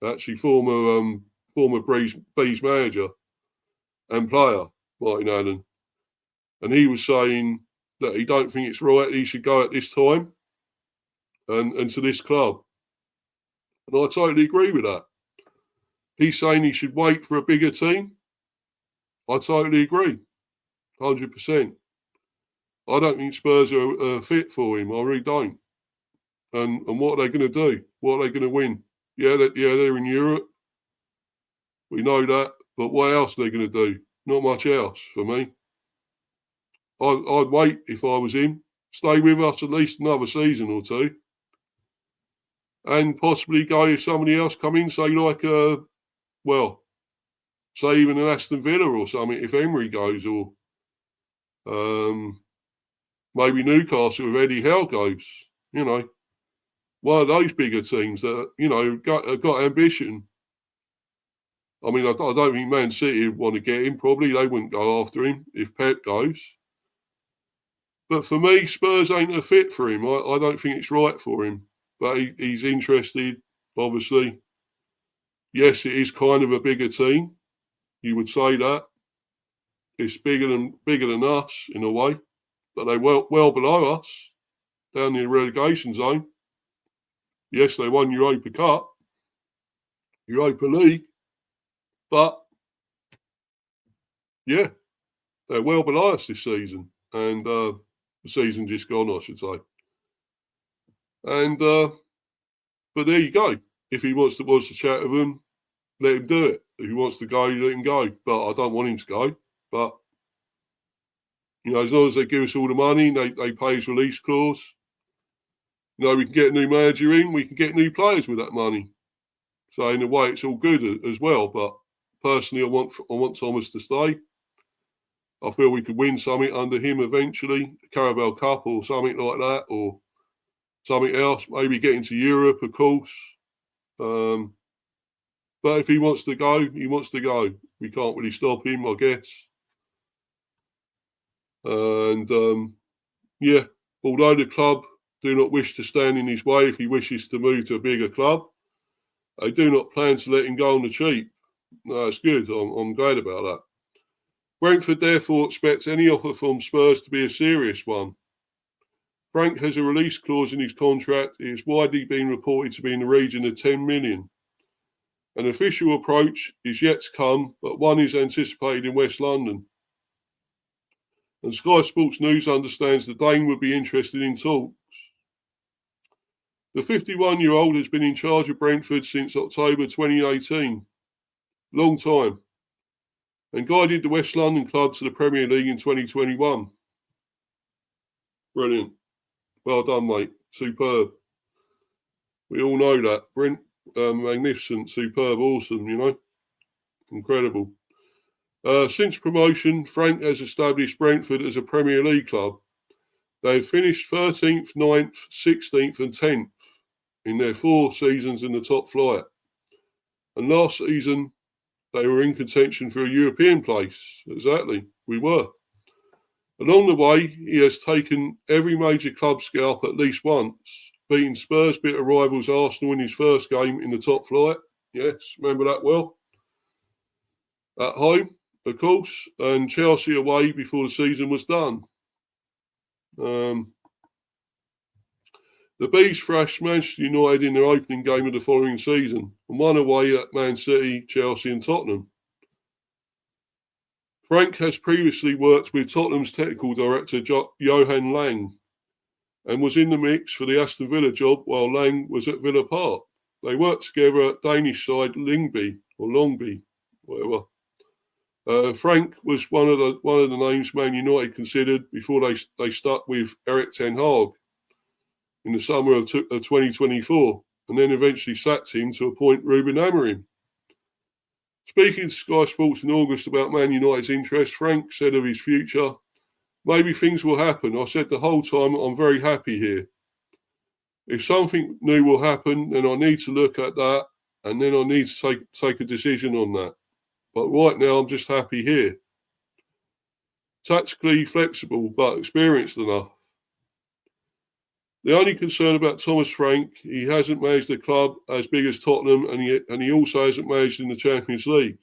actually former Bees manager and player, Martin Allen, and he was saying that he don't think it's right he should go at this time and to this club, and I totally agree with that. He's saying he should wait for a bigger team. I totally agree, 100%. I don't think Spurs are fit for him. I really don't. And what are they going to do? What are they going to win? Yeah, they're in Europe. We know that. But what else are they going to do? Not much else for me. I'd wait if I was him. Stay with us at least another season or two. And possibly go if somebody else come in, say like, say even an Aston Villa or something, if Emery goes, or maybe Newcastle if Eddie Howe goes, one of those bigger teams that, have got ambition. I mean, I don't think Man City would want to get him, probably. They wouldn't go after him if Pep goes. But for me, Spurs ain't a fit for him. I don't think it's right for him. But he's interested, obviously. Yes, it is kind of a bigger team. You would say that. It's bigger than us, in a way. But they're well below us, down in the relegation zone. Yes, they won Europa Cup, Europa League, but yeah, they're well below us this season, and the season just gone, I should say. And but there you go. If he wants to chat with them, let him do it. If he wants to go, let him go. But I don't want him to go. But as long as they give us all the money, they pay his release clause. We can get a new manager in, we can get new players with that money. So in a way, it's all good as well. But personally, I want Thomas to stay. I feel we could win something under him eventually, a Carabao Cup or something like that, or something else. Maybe get into Europe, of course. But if he wants to go, he wants to go. We can't really stop him, I guess. And although the club do not wish to stand in his way if he wishes to move to a bigger club, they do not plan to let him go on the cheap. No, that's good. I'm glad about that. Brentford therefore expects any offer from Spurs to be a serious one. Frank has a release clause in his contract. It is widely been reported to be in the region of 10 million. An official approach is yet to come, but one is anticipated in West London. And Sky Sports News understands the Dane would be interested in talks. The 51-year-old has been in charge of Brentford since October 2018. Long time. And guided the West London club to the Premier League in 2021. Brilliant. Well done, mate. Superb. We all know that. Magnificent, superb, awesome, Incredible. Since promotion, Frank has established Brentford as a Premier League club. They have finished 13th, 9th, 16th and 10th in their 4 seasons in the top flight. And last season, they were in contention for a European place. Exactly, we were. Along the way, he has taken every major club scalp at least once, beating Spurs bitter rivals Arsenal in his first game in the top flight. Yes, remember that well. At home, of course, and Chelsea away before the season was done. The Bees thrashed Manchester United in their opening game of the following season and won away at Man City, Chelsea and Tottenham. Frank has previously worked with Tottenham's technical director Johan Lang and was in the mix for the Aston Villa job while Lang was at Villa Park. They worked together at Danish side Longby, whatever. Frank was one of the names Man United considered before they stuck with Erik ten Hag in the summer of 2024, and then eventually sacked him to appoint Ruben Amorim. Speaking to Sky Sports in August about Man United's interest, Frank said of his future, "Maybe things will happen. I said the whole time I'm very happy here. If something new will happen, then I need to look at that, and then I need to take a decision on that. But right now, I'm just happy here. Tactically flexible, but experienced enough. The only concern about Thomas Frank, he hasn't managed a club as big as Tottenham, and he also hasn't managed in the Champions League.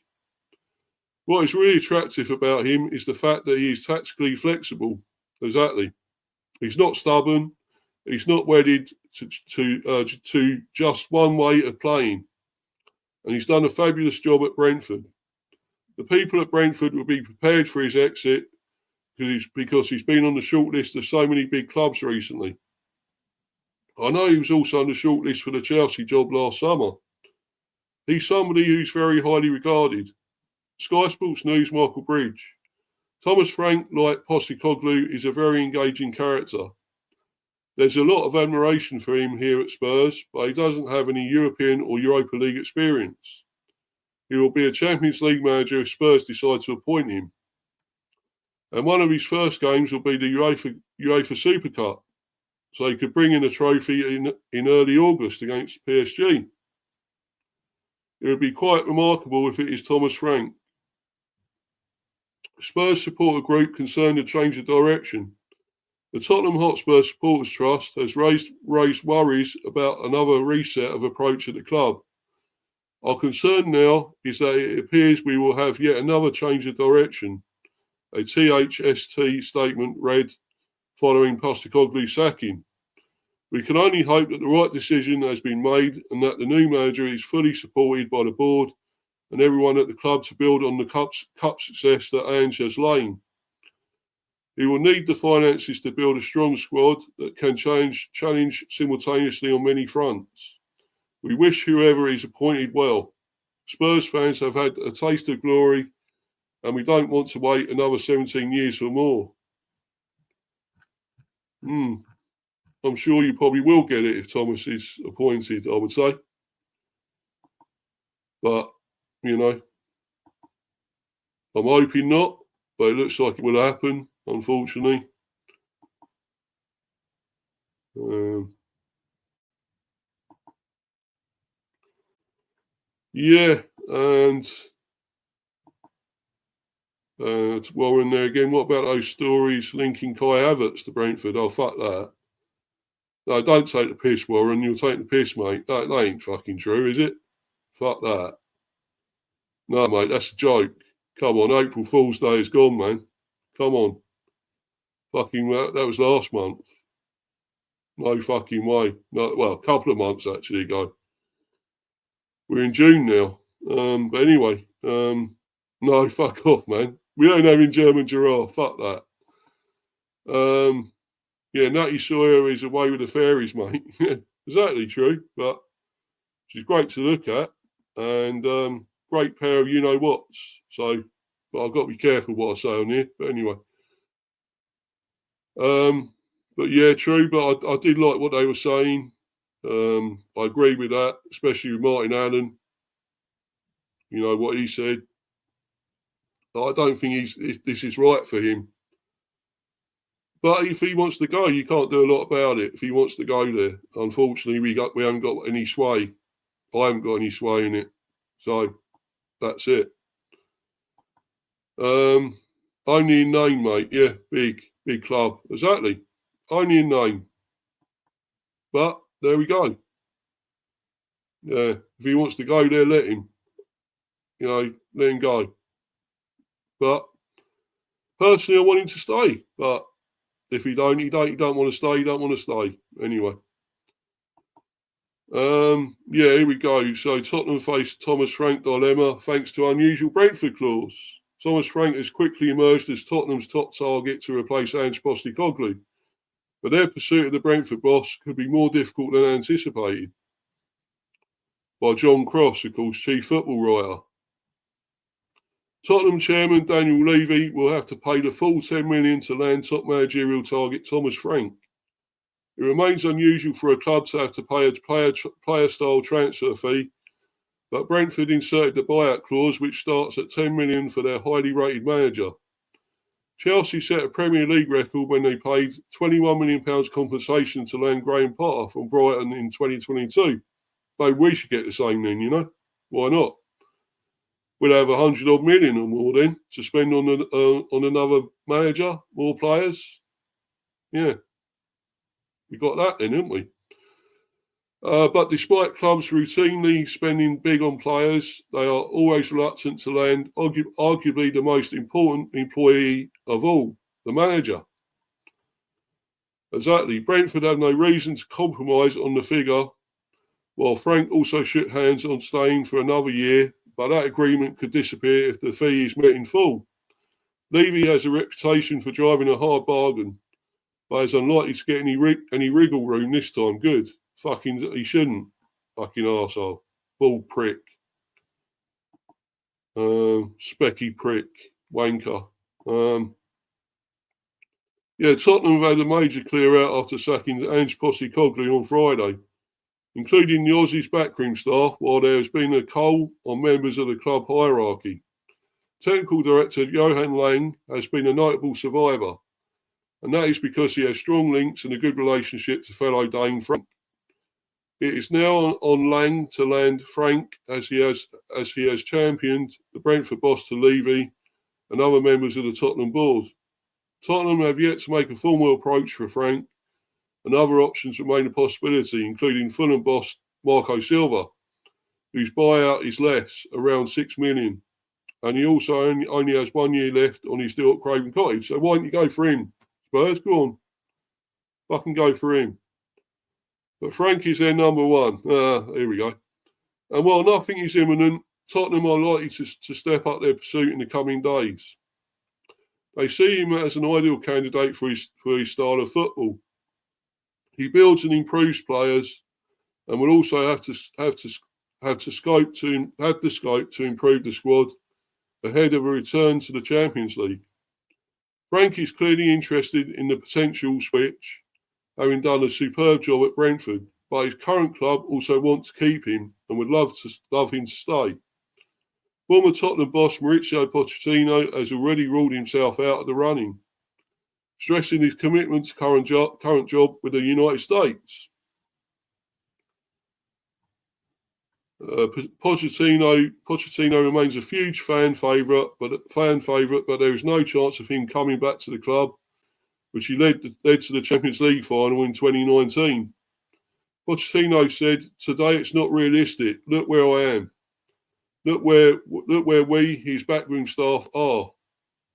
What is really attractive about him is the fact that he is tactically flexible. Exactly. He's not stubborn. He's not wedded to just one way of playing. And he's done a fabulous job at Brentford. The people at Brentford will be prepared for his exit because he's been on the shortlist of so many big clubs recently. I know he was also on the shortlist for the Chelsea job last summer. He's somebody who's very highly regarded. Sky Sports News, Michael Bridge. Thomas Frank, like Postecoglou, is a very engaging character. There's a lot of admiration for him here at Spurs, but he doesn't have any European or Europa League experience. He will be a Champions League manager if Spurs decide to appoint him. And one of his first games will be the UEFA Super Cup, so he could bring in a trophy in early August against PSG. It would be quite remarkable if it is Thomas Frank. Spurs supporter group concerned a change of direction. The Tottenham Hotspur Supporters Trust has raised worries about another reset of approach at the club. Our concern now is that it appears we will have yet another change of direction. A THST statement read following Postecoglou's sacking. We can only hope that the right decision has been made and that the new manager is fully supported by the board and everyone at the club to build on the cup success that Ange has laid. He will need the finances to build a strong squad that can challenge simultaneously on many fronts. We wish whoever is appointed well. Spurs fans have had a taste of glory and we don't want to wait another 17 years or more. I'm sure you probably will get it if Thomas is appointed, I would say. But, you know, I'm hoping not, but it looks like it will happen, unfortunately. Yeah, and while we're in there again, what about those stories linking Kai Havertz to Brentford? Oh, fuck that. No, don't take the piss, Warren. You'll take the piss, mate. That ain't fucking true, is it? Fuck that. No, mate, that's a joke. Come on, April Fool's Day is gone, man. Come on. Fucking, that was last month. No fucking way. No, well, a couple of months actually ago. We're in June now. But anyway, no, fuck off, man. We ain't having German giraffe. Fuck that. Yeah, Natty Sawyer is away with the fairies, mate. Exactly true, but she's great to look at and great pair of you-know-whats. So, but I've got to be careful what I say on here. But anyway. But yeah, true, but I did like what they were saying. I agree with that, especially with Martin Allen. You know, what he said. I don't think this is right for him. But if he wants to go, you can't do a lot about it. If he wants to go there, unfortunately, we haven't got any sway. I haven't got any sway in it, so that's it. Only in name, mate. Yeah, big club, exactly. Only in name. But there we go. Yeah, if he wants to go there, let him. You know, let him go. But personally, I want him to stay. But if he don't want to stay, he don't want to stay. Anyway. Yeah, here we go. So Tottenham faced Thomas Frank dilemma thanks to unusual Brentford clause. Thomas Frank has quickly emerged as Tottenham's top target to replace Ange Postecoglou, but their pursuit of the Brentford boss could be more difficult than anticipated. By John Cross, of course, chief football writer. Tottenham chairman Daniel Levy will have to pay the full $10 million to land top managerial target Thomas Frank. It remains unusual for a club to have to pay a player-style transfer fee, but Brentford inserted the buyout clause, which starts at $10 million for their highly rated manager. Chelsea set a Premier League record when they paid £21 million compensation to land Graham Potter from Brighton in 2022. Maybe we should get the same then, you know? Why not? We'll have 100 odd million or more then to spend on another manager, more players. Yeah. We got that then, haven't we? But despite clubs routinely spending big on players, they are always reluctant to land arguably the most important employee of all, the manager. Exactly. Brentford have no reason to compromise on the figure, while Frank also shook hands on staying for another year, but that agreement could disappear if the fee is met in full. Levy has a reputation for driving a hard bargain, but is unlikely to get any wriggle room this time. Good. Fucking, he shouldn't. Fucking arsehole. Bald prick. Specky prick. Wanker. Yeah, Tottenham have had a major clear out after sacking Ange Postecoglou on Friday, including the Aussies' backroom staff, while there has been a cull on members of the club hierarchy. Technical director Johan Lang has been a notable survivor, and that is because he has strong links and a good relationship to fellow Dane Frank. It is now on Lang to land Frank as he has championed the Brentford boss to Levy and other members of the Tottenham board. Tottenham have yet to make a formal approach for Frank, and other options remain a possibility, including Fulham boss Marco Silva, whose buyout is less, around $6 million. And he also only has 1 year left on his deal at Craven Cottage. So why don't you go for him? Spurs, go on. Fucking go for him. But Frank is their number one. Here we go. And while nothing is imminent, Tottenham are likely to step up their pursuit in the coming days. They see him as an ideal candidate for his style of football. He builds and improves players, and will also have the scope to improve the squad ahead of a return to the Champions League. Frank is clearly interested in the potential switch, having done a superb job at Brentford, but his current club also want to keep him and would love him to stay. Former Tottenham boss Mauricio Pochettino has already ruled himself out of the running, stressing his commitment to current job with the United States. Pochettino remains a huge fan favourite, but there is no chance of him coming back to the club, which he led to the Champions League final in 2019. Pochettino said, "Today it's not realistic. Look where I am. Look where we, his backroom staff, are.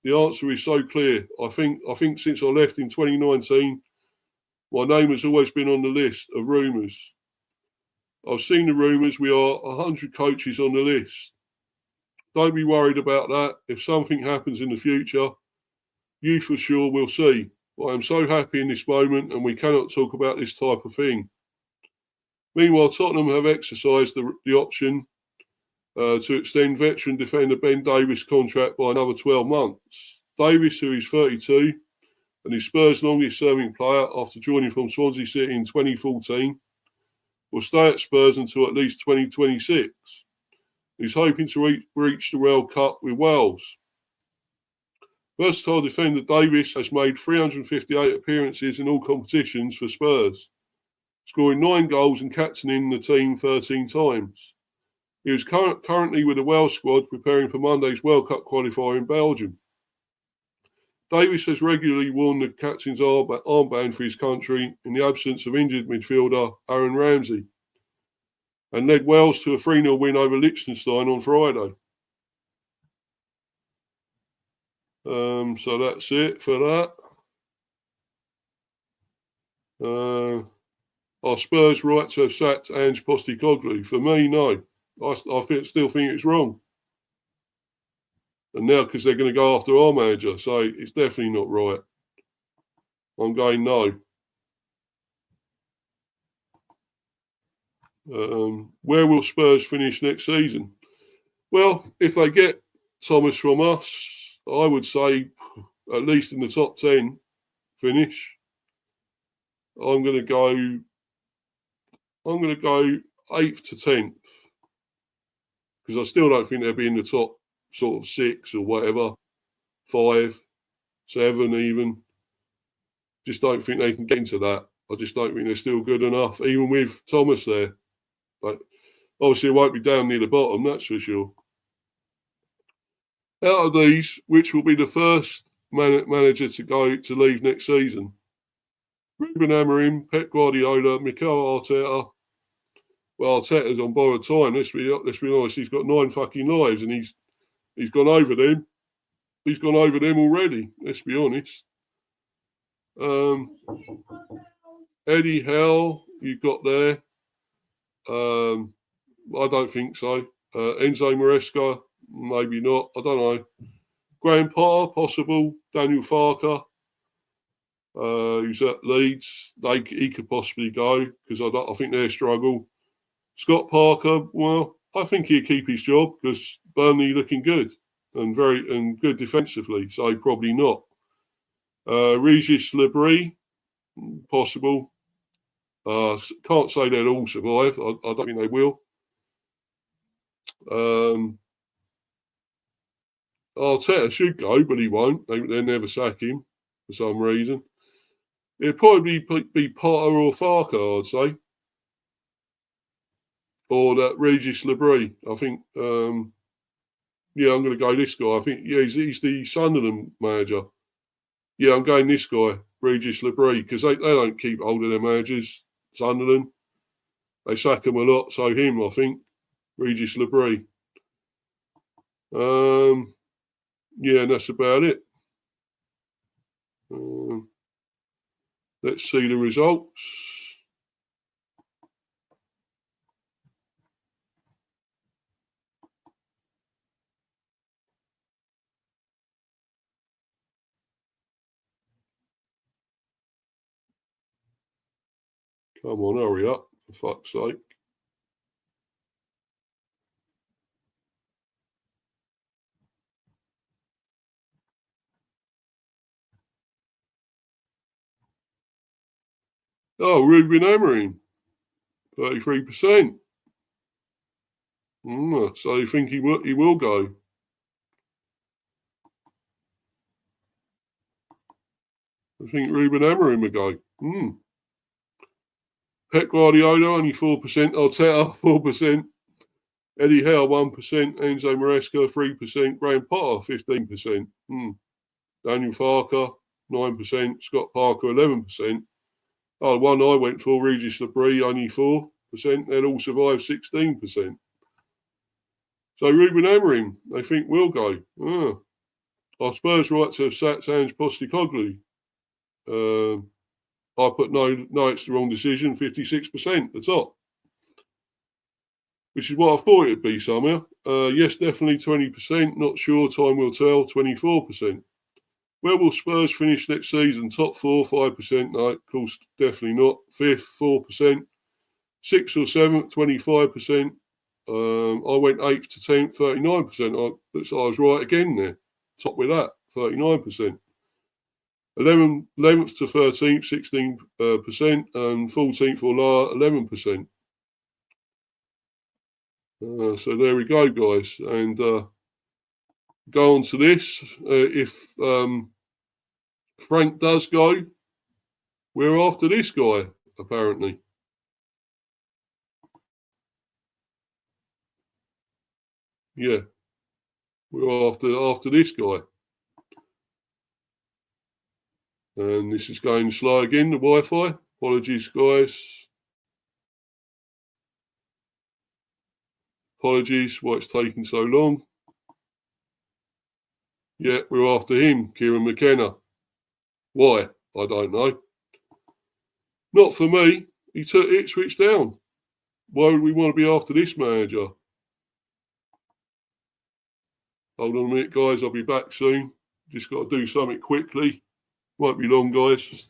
The answer is so clear. I think since I left in 2019, my name has always been on the list of rumours. I've seen the rumours. We are 100 coaches on the list. Don't be worried about that. If something happens in the future, you for sure will see. But I am so happy in this moment, and we cannot talk about this type of thing." Meanwhile, Tottenham have exercised the option to extend veteran defender Ben Davies' contract by another 12 months. Davies, who is 32 and is Spurs' longest-serving player after joining from Swansea City in 2014, will stay at Spurs until at least 2026. He's hoping to reach the World Cup with Wales. Versatile defender Davies has made 358 appearances in all competitions for Spurs, scoring 9 goals and captaining the team 13 times. He is currently with the Wales squad preparing for Monday's World Cup qualifier in Belgium. Davies has regularly worn the captain's armband for his country in the absence of injured midfielder Aaron Ramsey, and led Wales to a 3-0 win over Liechtenstein on Friday. So that's it for that. Are Spurs right to have sacked Ange Postecoglou? For me, no. I still think it's wrong. And now, because they're going to go after our manager, so it's definitely not right. I'm going no. Where will Spurs finish next season? Well, if they get Thomas from us, I would say at least in the top 10 finish. I'm going to go 8th to 10th because I still don't think they'll be in the top sort of 6 or whatever, 5, 7 even. Just don't think they can get into that. I just don't think they're still good enough, even with Thomas there. But obviously, it won't be down near the bottom, that's for sure. Out of these, which will be the first manager to leave next season? Ruben Amorim, Pep Guardiola, Mikel Arteta. Well, Arteta's on borrowed time. Let's be honest. He's got 9 fucking lives, and he's gone over them. He's gone over them already. Let's be honest. Eddie Howe, you got there. I don't think so. Enzo Maresca, maybe not. I don't know. Graham Potter, possible. Daniel Farker, who's at Leeds. He could possibly go because I think they're struggle. Scott Parker, well, I think he'd keep his job because Burnley looking good and good defensively, so probably not. Regis Lebris, possible. Can't say they'll all survive. I don't think they will. Arteta should go, but he won't. They'll never sack him for some reason. It'd probably be Potter or Farker, I'd say. Or that Regis Lebris. I think, I'm going to go this guy. I think, he's the Sunderland manager. Yeah, I'm going this guy, Regis Lebris, because they don't keep hold of their managers, Sunderland. They sack him a lot, so him, I think, Regis Lebris. And that's about it. Let's see the results. Come on, hurry up, for fuck's sake. Oh, Ruben Amorim, 33%. So you think he will go? I think Ruben Amorim will go. Pep Guardiola, only 4%. Arteta, 4%. Eddie Howe, 1%. Enzo Maresca, 3%. Graham Potter, 15%. Daniel Farker, 9%. Scott Parker, 11%. Oh, one I went for, Regis Lebris, only 4%. They'll all survive 16%. So Ruben Amorim, they think will go. Are Spurs right to have sacked Ange Postecoglou? I put no, it's the wrong decision, 56%, the top. Which is what I thought it'd be somehow. Yes, definitely 20%. Not sure, time will tell, 24%. Where will Spurs finish next season? Top 4, 5%. No, of course, definitely not. 5th, 4%. 6th or 7th, 25%. I went 8th to 10th, 39%. So I was right again there. Top with that, 39%. 11th to 13th, 16%. And 14th or lower, 11%. So there we go, guys. And go on to this. If Frank does go, we're after this guy, apparently. Yeah. We're after this guy. And this is going slow again, the Wi-Fi. Apologies, guys. Apologies why it's taking so long. Yeah, we're after him, Kieran McKenna. Why? I don't know. Not for me. He took Ipswich down. Why would we want to be after this manager? Hold on a minute, guys. I'll be back soon. Just got to do something quickly. Won't be long, guys.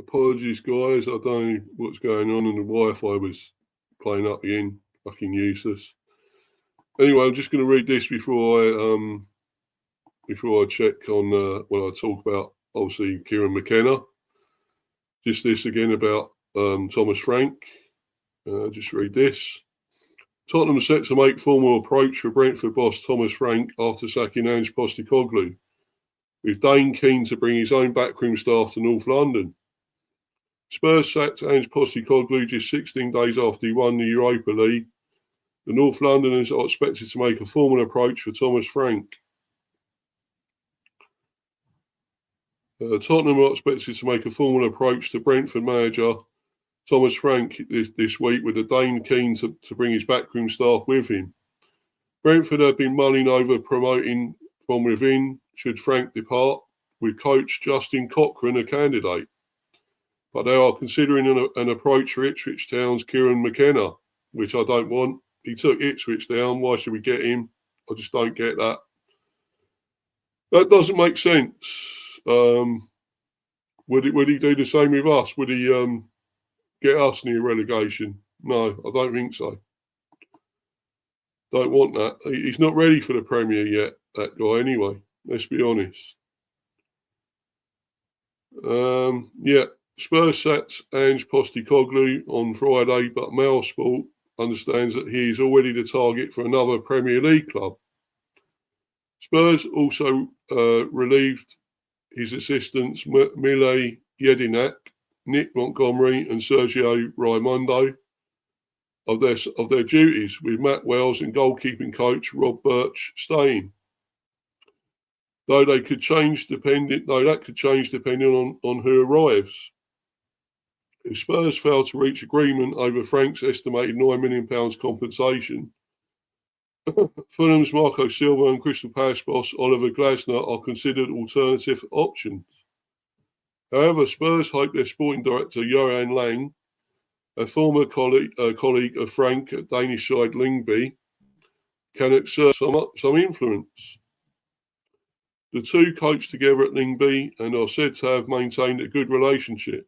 Apologies, guys. I don't know what's going on, and the Wi-Fi was playing up again. Fucking useless. Anyway, I'm just going to read this before I check on when I talk about obviously Kieran McKenna. Just this again about Thomas Frank. Just read this. Tottenham are set to make formal approach for Brentford boss Thomas Frank after sacking Ange Postecoglou, with Dane keen to bring his own backroom staff to North London. Spurs sacked Ange Postecoglou just 16 days after he won the Europa League. The North Londoners are expected to make a formal approach for Thomas Frank. Tottenham are expected to make a formal approach to Brentford manager Thomas Frank this week, with the Dane keen to bring his backroom staff with him. Brentford have been mulling over promoting from within should Frank depart, with coach Justin Cochrane a candidate. But they are considering an approach for Ipswich Town's Kieran McKenna, which I don't want. He took Ipswich down. Why should we get him? I just don't get that. That doesn't make sense. Would he do the same with us? Would he get us near relegation? No, I don't think so. Don't want that. He's not ready for the Premier yet, that guy, anyway. Let's be honest. Spurs sacked Ange Postecoglou on Friday, but Mail Sport understands that he is already the target for another Premier League club. Spurs also relieved his assistants Mile Jedinak, Nick Montgomery and Sergio Raimondo of their duties, with Matt Wells and goalkeeping coach Rob Birch staying. That could change depending on who arrives. If Spurs fail to reach agreement over Frank's estimated £9 million compensation, Fulham's Marco Silva and Crystal Palace boss Oliver Glasner are considered alternative options. However, Spurs hope their sporting director Johan Lang, a former colleague of Frank at Danish side Lyngby, can exert some influence. The two coached together at Lyngby and are said to have maintained a good relationship.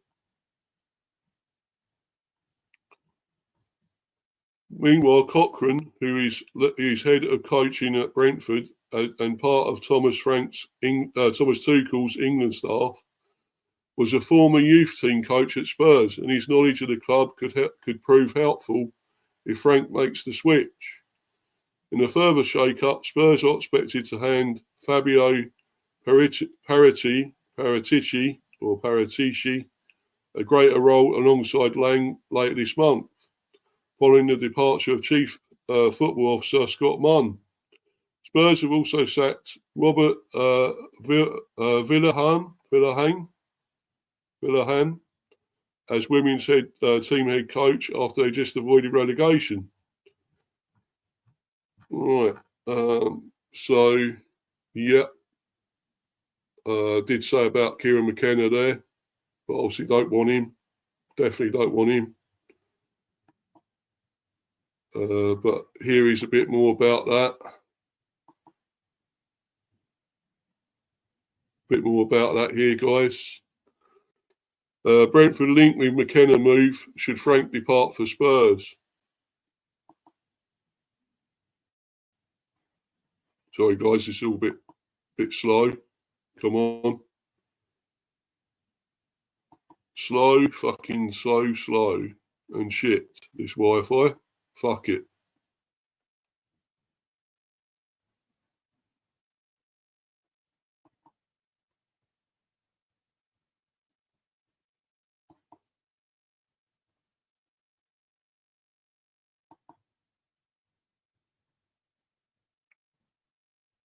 Meanwhile, Cochrane, who is head of coaching at Brentford and part of Thomas Tuchel's England staff, was a former youth team coach at Spurs, and his knowledge of the club could prove helpful if Frank makes the switch. In a further shake-up, Spurs are expected to hand Fabio Paratici a greater role alongside Lang later this month, following the departure of Chief Football Officer Scott Munn. Spurs have also sacked Robert Villahan as women's team head coach after they just avoided relegation. Right. Did say about Kieran McKenna there, but obviously don't want him. Definitely don't want him. But here is a bit more about that. Bit more about that here, guys. Brentford linked with McKenna move should Frank depart for Spurs. Sorry, guys, it's all a bit slow. Come on. Slow, fucking slow. And shit, this Wi-Fi. Fuck it.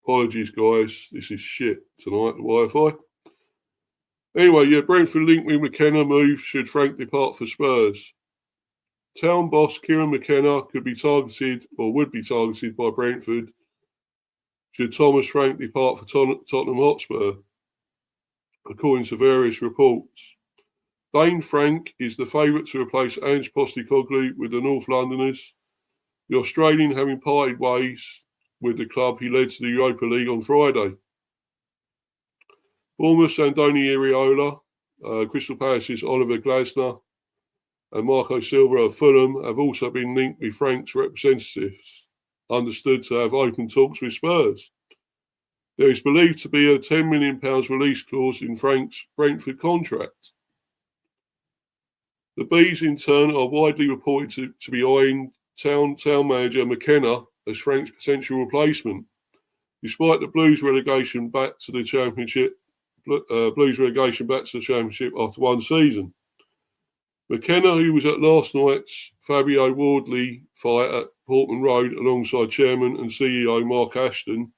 Apologies, guys. This is shit tonight, the Wi-Fi. Anyway, Brentford linked with McKenna move should Frank depart for Spurs. Town boss Kieran McKenna could be targeted or would be targeted by Brentford should Thomas Frank depart for Tottenham Hotspur, according to various reports. Dane Frank is the favourite to replace Ange Postecoglou with the North Londoners, the Australian having parted ways with the club he led to the Europa League on Friday. Bournemouth's Andoni Iraola Crystal Palace's Oliver Glasner and Marco Silva of Fulham have also been linked with Frank's representatives, understood to have open talks with Spurs. There is believed to be a £10 million release clause in Frank's Brentford contract. The Bees, in turn, are widely reported to be eyeing town manager McKenna as Frank's potential replacement, despite the Blues relegation back to the Championship. After one season. McKenna, who was at last night's Fabio Wardley fight at Portman Road alongside Chairman and CEO Mark Ashton,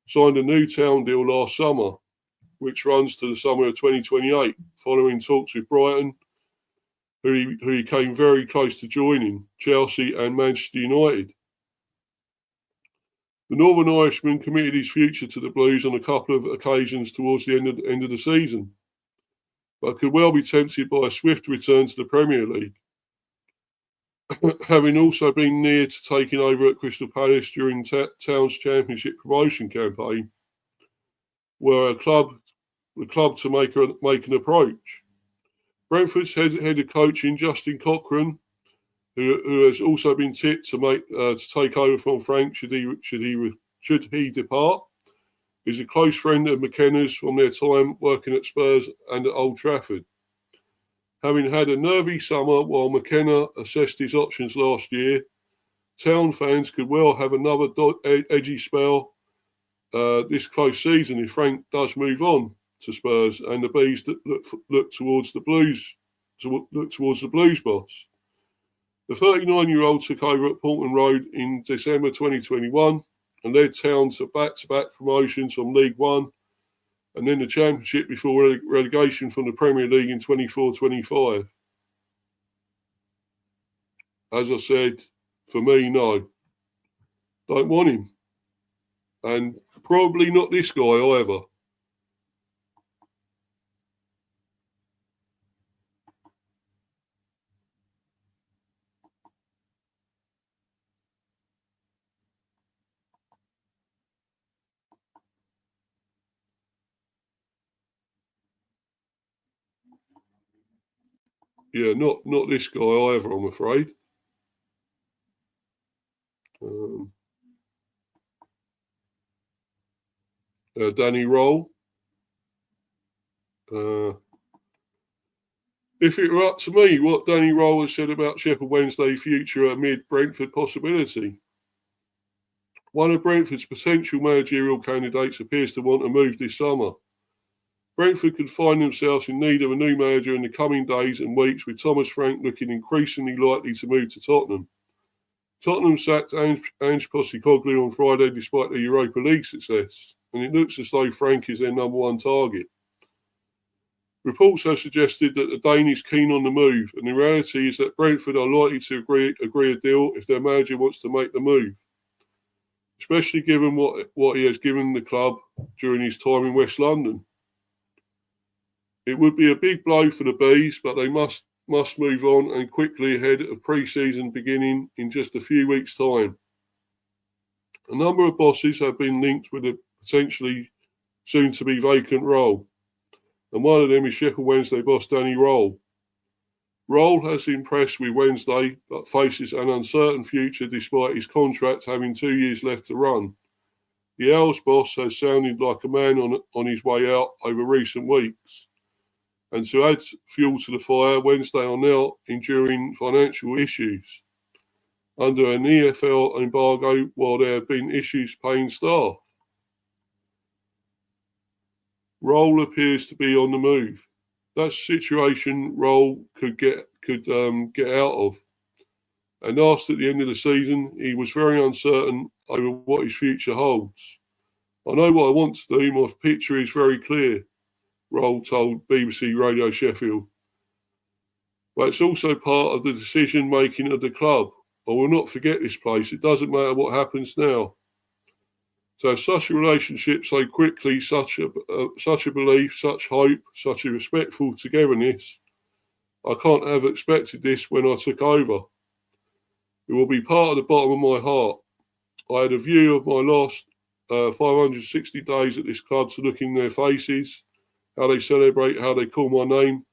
signed a new town deal last summer, which runs to the summer of 2028, following talks with Brighton, who he came very close to joining, Chelsea and Manchester United. The Northern Irishman committed his future to the Blues on a couple of occasions towards the end of the season, but could well be tempted by a swift return to the Premier League, having also been near to taking over at Crystal Palace during Town's Championship promotion campaign, where the club to make an approach. Brentford's head of coaching, Justin Cochran, who has also been tipped to take over from Frank should he depart, is a close friend of McKenna's from their time working at Spurs and at Old Trafford. Having had a nervy summer while McKenna assessed his options last year, Town fans could well have another edgy spell this close season if Frank does move on to Spurs and the Bees look towards the Blues boss. The 39-year-old took over at Portman Road in December 2021 and led Town to back-to-back promotions from League One and then the Championship before relegation from the Premier League in 24-25. As I said, for me, no. Don't want him. And probably not this guy either. Yeah, not this guy either, I'm afraid. Danny Roll. If it were up to me, what Danny Roll has said about Sheffield Wednesday future amid Brentford possibility. One of Brentford's potential managerial candidates appears to want to move this summer. Brentford could find themselves in need of a new manager in the coming days and weeks, with Thomas Frank looking increasingly likely to move to Tottenham. Tottenham sacked Ange Postecoglou on Friday despite their Europa League success, and it looks as though Frank is their number one target. Reports have suggested that the Dane is keen on the move, and the reality is that Brentford are likely to agree a deal if their manager wants to make the move, especially given what he has given the club during his time in West London. It would be a big blow for the Bees, but they must move on and quickly ahead of pre-season beginning in just a few weeks' time. A number of bosses have been linked with a potentially soon-to-be vacant role, and one of them is Sheffield Wednesday boss Danny Roll. Roll has impressed with Wednesday, but faces an uncertain future despite his contract having 2 years left to run. The Owls boss has sounded like a man on his way out over recent weeks. And to add fuel to the fire, Wednesday are now enduring financial issues under an EFL embargo while there have been issues paying staff. Roll appears to be on the move. That situation Roll could get out of. And asked at the end of the season, he was very uncertain over what his future holds. I know what I want to do. My picture is very clear, Roll told BBC Radio Sheffield. But it's also part of the decision-making of the club. I will not forget this place. It doesn't matter what happens now. To have such a relationship so quickly, such a belief, such hope, such a respectful togetherness, I can't have expected this when I took over. It will be part of the bottom of my heart. I had a view of my last 560 days at this club to look in their faces how they celebrate, how they call my name.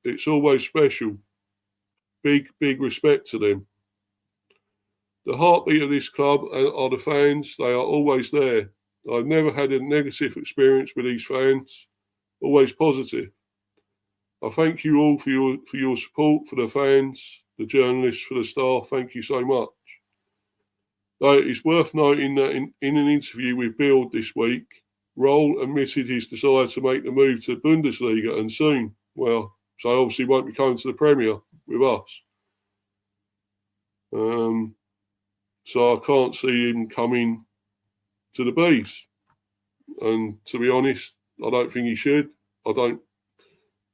It's always special. Big respect to them. The heartbeat of this club are the fans. They are always there. I've never had a negative experience with these fans. Always positive. I thank you all for your support, for the fans, the journalists, for the staff. Thank you so much. Though it is worth noting that in an interview with Bild this week, Roll admitted his desire to make the move to Bundesliga and soon. Well, so obviously won't be coming to the Premier with us. So I can't see him coming to the Bees. And to be honest, I don't think he should. I don't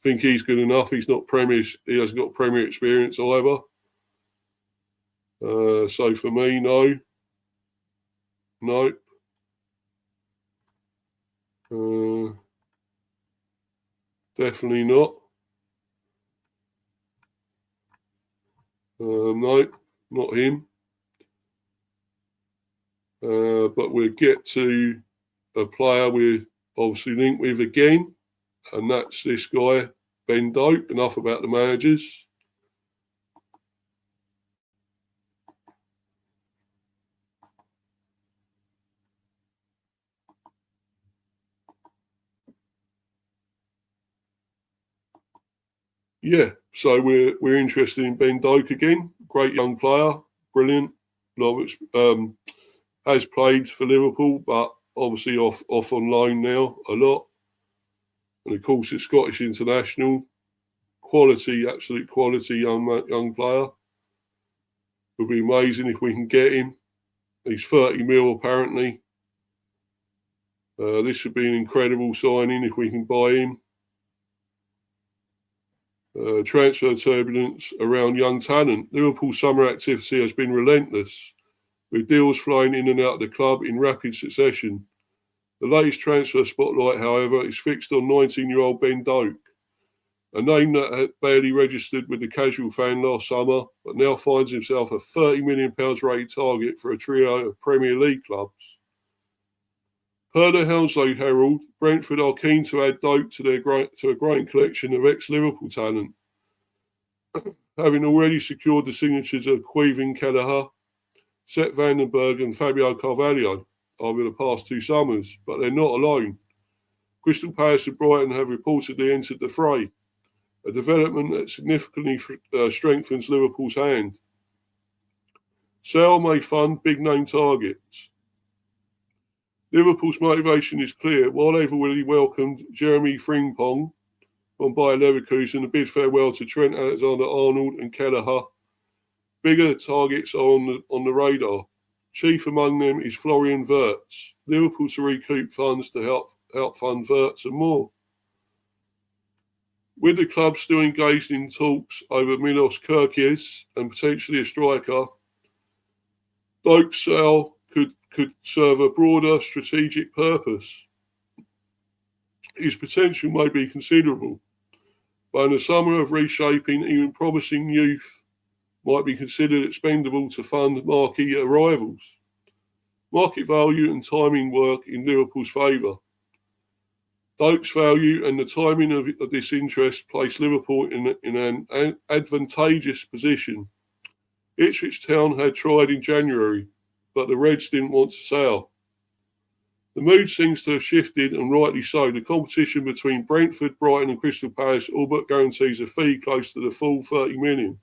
think he's good enough. He's not Premier. He hasn't got Premier experience either. So for me, no. Definitely not. No, not him. But we'll get to a player we're obviously linked with again, and that's this guy, Ben Doak. Enough about the managers. Yeah, so we're interested in Ben Doak again. Great young player, brilliant. Has played for Liverpool, but obviously off on loan now a lot. And of course, it's Scottish international. Quality, absolute quality young player. Would be amazing if we can get him. He's 30 mil apparently. This would be an incredible signing if we can buy him. Transfer turbulence around young talent. Liverpool's summer activity has been relentless, with deals flying in and out of the club in rapid succession. The latest transfer spotlight, however, is fixed on 19-year-old Ben Doak, a name that had barely registered with the casual fan last summer, but now finds himself a £30 million rated target for a trio of Premier League clubs. Per the Hounslow Herald, Brentford are keen to add Doak to a growing collection of ex-Liverpool talent, having already secured the signatures of Quaivin Kelleher, Seth Vandenberg and Fabio Carvalho over the past 2 summers, but they're not alone. Crystal Palace and Brighton have reportedly entered the fray, a development that significantly strengthens Liverpool's hand. Sale may fund big-name targets. Liverpool's motivation is clear. While they've already welcomed Jeremy Frimpong from Bayer Leverkusen, a bid farewell to Trent Alexander-Arnold and Kelleher, bigger targets are on the radar. Chief among them is Florian Wirtz. Liverpool to recoup funds to help fund Wirtz and more. With the club still engaged in talks over Milos Kerkez and potentially a striker, Doak's sale could serve a broader strategic purpose. His potential may be considerable, but in the summer of reshaping, even promising youth might be considered expendable to fund marquee arrivals. Market value and timing work in Liverpool's favour. Doak's value and the timing of this interest place Liverpool in an advantageous position. Ipswich Town had tried in January, but the Reds didn't want to sell. The mood seems to have shifted, and rightly so. The competition between Brentford, Brighton and Crystal Palace all but guarantees a fee close to the full 30 million.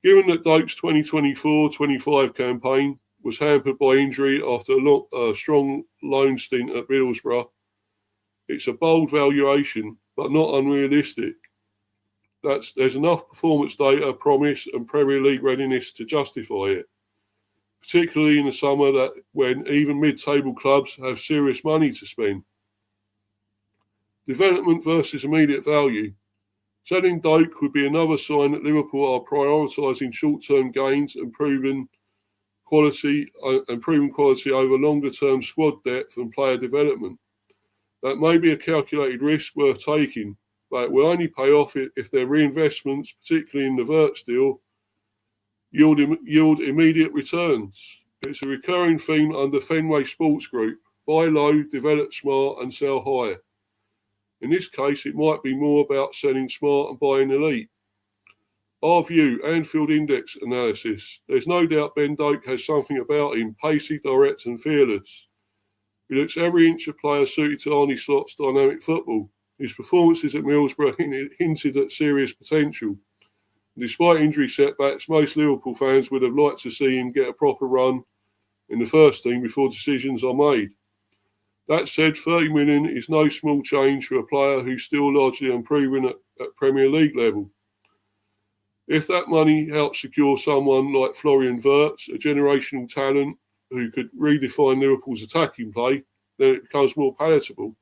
Given that Doak's 2024-25 campaign was hampered by injury after a strong loan stint at Middlesbrough, it's a bold valuation, but not unrealistic. There's enough performance data, promise and Premier League readiness to justify it, particularly in the summer when even mid-table clubs have serious money to spend. Development versus immediate value. Selling Doak would be another sign that Liverpool are prioritising short-term gains and proven quality over longer-term squad depth and player development. That may be a calculated risk worth taking, but it will only pay off if their reinvestments, particularly in the Wirtz deal, yield immediate returns. It's a recurring theme under Fenway Sports Group: buy low, develop smart, and sell high. In this case, it might be more about selling smart and buying elite. Our view, Anfield Index analysis. There's no doubt Ben Doak has something about him, pacey, direct and fearless. He looks every inch a player suited to Arnie Slot's dynamic football. His performances at Middlesbrough hinted at serious potential. Despite injury setbacks, most Liverpool fans would have liked to see him get a proper run in the first team before decisions are made. That said, 30 million is no small change for a player who's still largely unproven at Premier League level. If that money helps secure someone like Florian Wirtz, a generational talent who could redefine Liverpool's attacking play, then it becomes more palatable.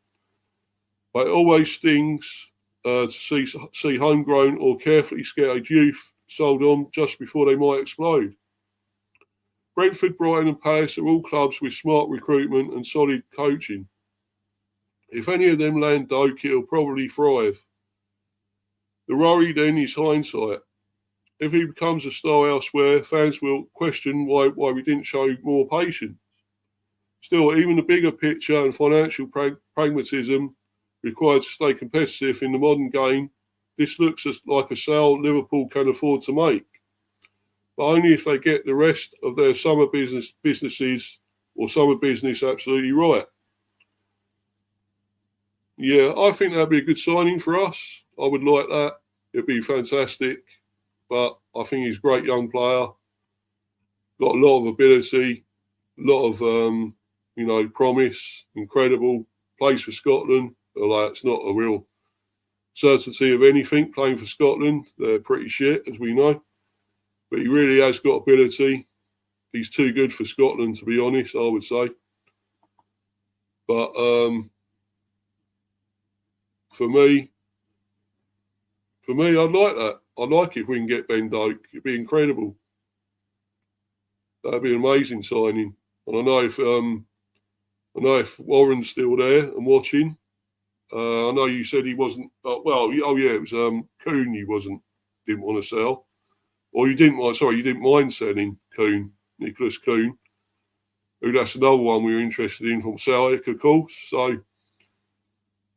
But it always stings to see homegrown or carefully scouted youth sold on just before they might explode. Brentford, Brighton and Palace are all clubs with smart recruitment and solid coaching. If any of them land Doak, it'll probably thrive. The worry then is hindsight. If he becomes a star elsewhere, fans will question why we didn't show more patience. Still, even the bigger picture and financial pragmatism required to stay competitive in the modern game, this looks like a sale Liverpool can afford to make. But only if they get the rest of their summer business absolutely right. Yeah, I think that'd be a good signing for us. I would like that. It'd be fantastic. But I think he's a great young player. Got a lot of ability, a lot of promise, incredible. Plays for Scotland. Although it's not a real certainty of anything playing for Scotland. They're pretty shit, as we know. But he really has got ability. He's too good for Scotland, to be honest, I would say. But for me, I'd like that. I'd like it if we can get Ben Doak. It'd be incredible. That'd be an amazing signing. And I know if Warren's still there and watching. I know you said he wasn't. It was Kuhn. You didn't want to sell, or you didn't mind. Sorry, you didn't mind selling Kuhn, Nicholas Kuhn. Who that's another one we were interested in from Celtic, of course. So,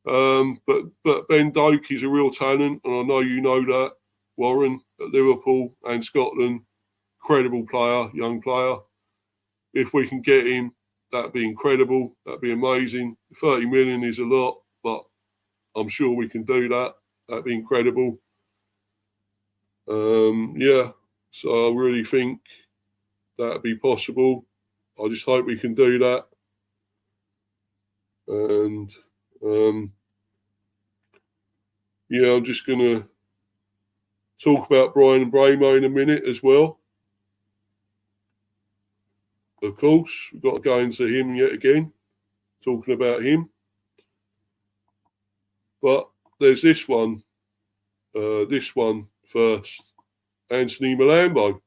but Ben Doak is a real talent, and I know you know that. Warren at Liverpool and Scotland, incredible player, young player. If we can get him, that'd be incredible. That'd be amazing. 30 million is a lot, but I'm sure we can do that. That'd be incredible. So I really think that'd be possible. I just hope we can do that. And I'm just going to talk about Brian Bramo in a minute as well. Of course, we've got to go into him yet again, talking about him. But there's this one first. Anthony Malambo,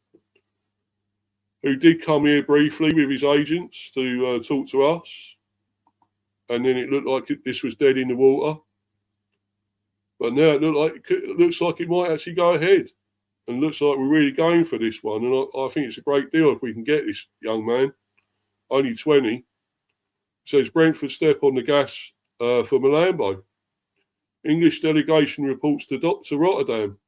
who did come here briefly with his agents to talk to us. And then it looked like this was dead in the water. But now it looks like it might actually go ahead. And looks like we're really going for this one. And I think it's a great deal if we can get this young man, only 20. Says Brentford step on the gas for Malambo. English delegation reports to Rotterdam.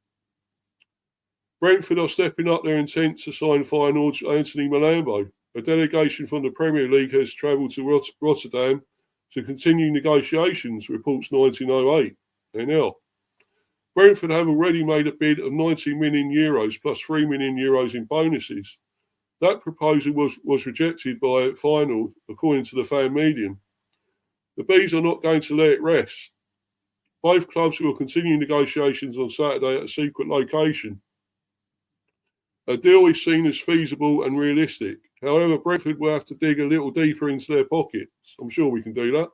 Brentford are stepping up their intent to sign Feyenoord's Anthony Malambo. A delegation from the Premier League has travelled to Rotterdam to continue negotiations, reports 1908 NL. Brentford have already made a bid of €90 million plus €3 million in bonuses. That proposal was rejected by Feyenoord, according to the fan medium. The Bees are not going to let it rest. Both clubs will continue negotiations on Saturday at a secret location. A deal is seen as feasible and realistic. However, Brentford will have to dig a little deeper into their pockets. I'm sure we can do that.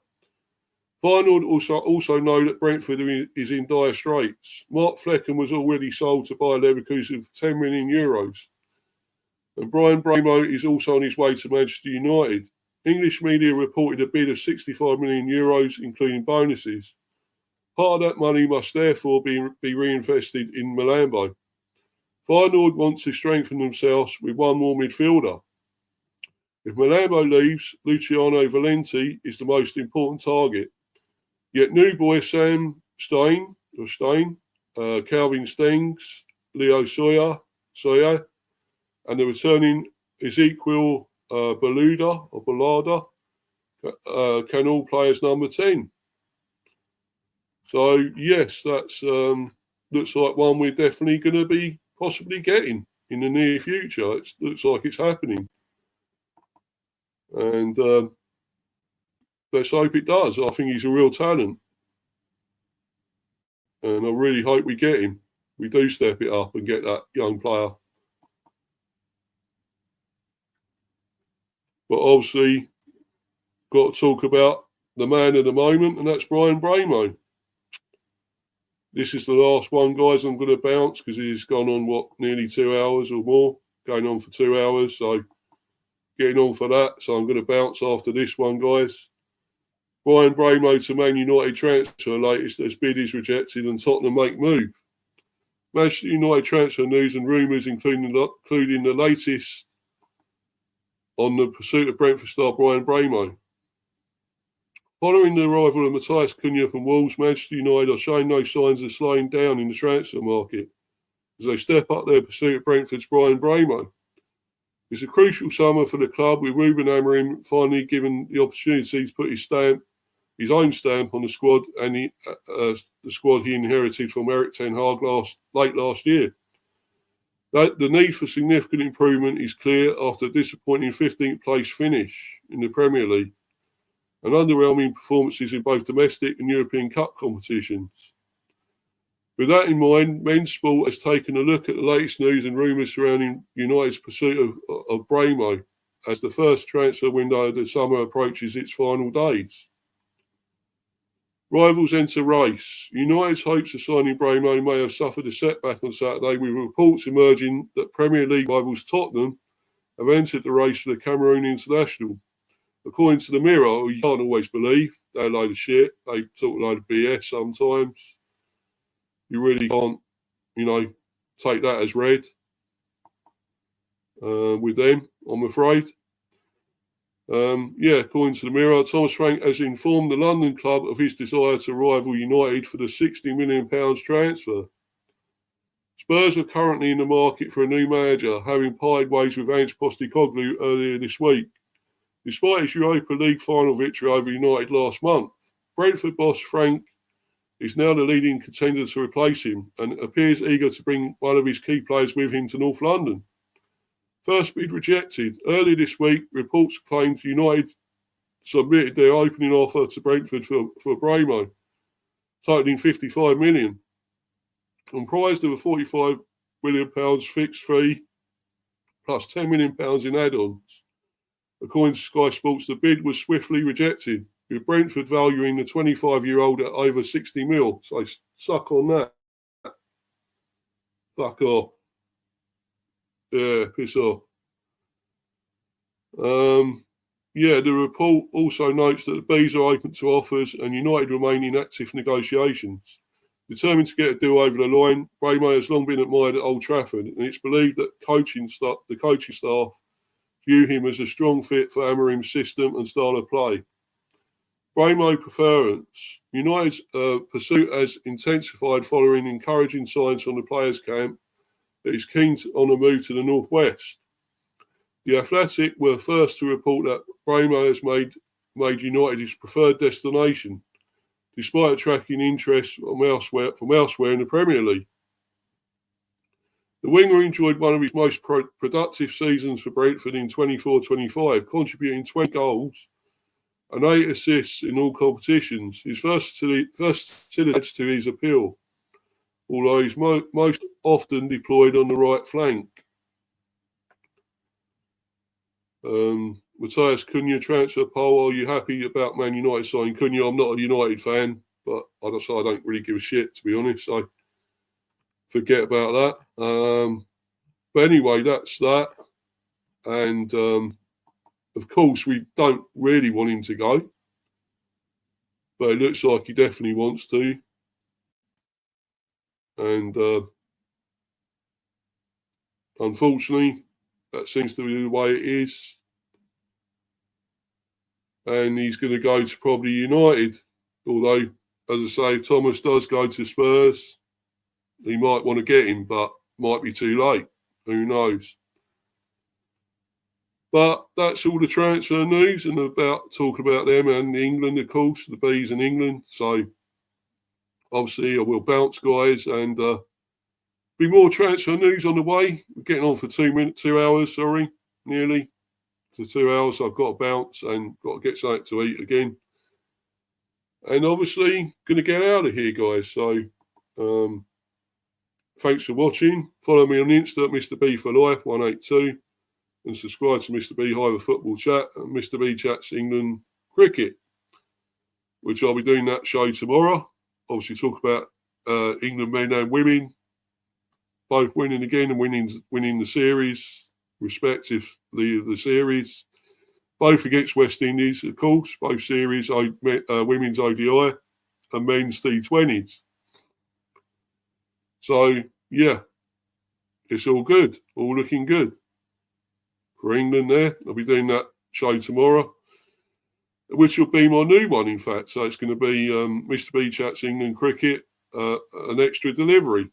Feyenoord also know that Brentford is in dire straits. Mark Flecken was already sold to Bayer Leverkusen for €10 million. And Brian Bramo is also on his way to Manchester United. English media reported a bid of €65 million, including bonuses. Part of that money must therefore be reinvested in Malambo. Feyenoord want to strengthen themselves with one more midfielder. If Malambo leaves, Luciano Valenti is the most important target. Yet new boy Sam Stein, Calvin Stengs, Leo Sawyer, and the returning Ezekiel Balada can all play as number 10. So, yes, that's looks like one we're definitely going to be possibly getting in the near future. It looks like it's happening. And let's hope it does. I think he's a real talent. And I really hope we get him. We do step it up and get that young player. But obviously, got to talk about the man of the moment, and that's Brian Bramo. This is the last one, guys. I'm going to bounce because he's gone on, nearly 2 hours or more, going on for 2 hours. So getting on for that. So I'm going to bounce after this one, guys. Brian Bramo to Man United transfer, latest as bid is rejected and Tottenham make move. Manchester United transfer news and rumours, including the latest on the pursuit of Brentford star Brian Bramo. Following the arrival of Matthias Cunha from Wolves, Manchester United are showing no signs of slowing down in the transfer market as they step up their pursuit of Brentford's Brian Bramo. It's a crucial summer for the club, with Ruben Amorim finally given the opportunity to put his own stamp on the squad and the squad he inherited from Erik ten Hag late last year. The need for significant improvement is clear after a disappointing 15th place finish in the Premier League and underwhelming performances in both domestic and European Cup competitions. With that in mind, Men's Sport has taken a look at the latest news and rumours surrounding United's pursuit of Bramo as the first transfer window of the summer approaches its final days. Rivals enter race. United's hopes of signing Bramo may have suffered a setback on Saturday, with reports emerging that Premier League rivals Tottenham have entered the race for the Cameroon international. According to the Mirror, who you can't always believe, they're a load of shit. They talk a load of BS sometimes. You really can't, take that as read with them, I'm afraid. According to the Mirror, Thomas Frank has informed the London club of his desire to rival United for the £60 million transfer. Spurs are currently in the market for a new manager, having parted ways with Ange Postecoglou earlier this week. Despite his Europa League final victory over United last month, Brentford boss Frank is now the leading contender to replace him and appears eager to bring one of his key players with him to North London. First bid rejected. Earlier this week, reports claimed United submitted their opening offer to Brentford for Bramo, totaling £55 million, comprised of a £45 million fixed fee plus £10 million in add-ons. According to Sky Sports, the bid was swiftly rejected, with Brentford valuing the 25-year-old at over 60 mil. So suck on that. Fuck off. Yeah, piss off. The report also notes that the Bees are open to offers and United remain in active negotiations. Determined to get a deal over the line, Bramo has long been admired at Old Trafford, and it's believed that the coaching staff view him as a strong fit for Amorim's system and style of play. Bramo preference. United's pursuit has intensified following encouraging signs from the players' camp that he's keen on a move to the northwest. The Athletic were first to report that Bramo has made United his preferred destination, despite attracting interest from elsewhere in the Premier League. The winger enjoyed one of his most productive seasons for Brentford in 24-25, contributing 20 goals and 8 assists in all competitions. His versatility adds to his appeal, although he's most often deployed on the right flank. Matthias Cunha transfer poll. Are you happy about Man United signing Cunha? I'm not a United fan, but I don't really give a shit, to be honest. So forget about that. But anyway, that's that. And of course, we don't really want him to go, but it looks like he definitely wants to. And unfortunately, that seems to be the way it is. And he's going to go to probably United, although as I say, if Thomas does go to Spurs, he might want to get him, but might be too late. Who knows? But that's all the transfer news, and talk about them and England, of course, the Bees in England. So obviously I will bounce, guys, and be more transfer news on the way. We're getting on for 2 hours, nearly to 2 hours. So I've got to bounce and got to get something to eat again. And obviously going to get out of here, guys. So thanks for watching. Follow me on Insta, Mr. B for Life 182, and subscribe to Mr. B Hiver Football Chat and Mr. B Chats England Cricket, which I'll be doing that show tomorrow. Obviously talk about England men and women, both winning again and winning the series, respectively the series. Both against West Indies, of course, both series, women's ODI and men's T20s. So, yeah, it's all good, all looking good for England there. I'll be doing that show tomorrow, which will be my new one, in fact. So it's going to be Mr. B Chats England Cricket, an extra delivery.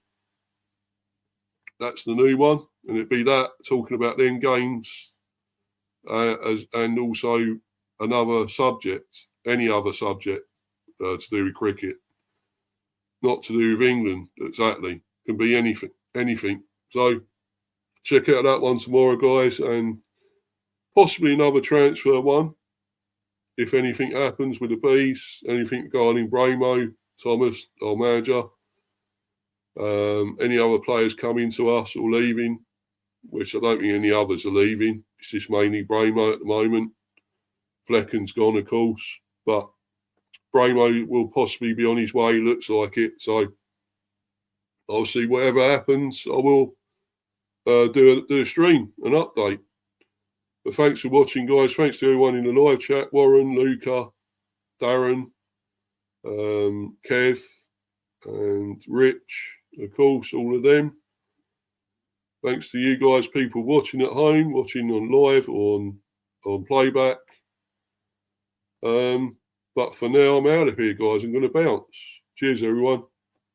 That's the new one, and it'd be that, talking about them games, and also another subject, any other subject to do with cricket, not to do with England exactly. Can be anything. So check out that one tomorrow, guys, and possibly another transfer one if anything happens with the Bees, anything regarding Bramo, Thomas, our manager, any other players coming to us or leaving, which I don't think any others are leaving. It's just mainly Bramo at the moment. Flecken's gone, of course, but Bramo will possibly be on his way, looks like it. So I'll see whatever happens. I will do a stream, an update. But thanks for watching, guys. Thanks to everyone in the live chat. Warren, Luca, Darren, Kev, and Rich, of course, all of them. Thanks to you guys, people watching at home, watching on live or on playback. But for now, I'm out of here, guys. I'm going to bounce. Cheers, everyone.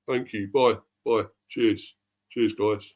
Thank you. Bye. Bye. Cheers. Cheers, guys.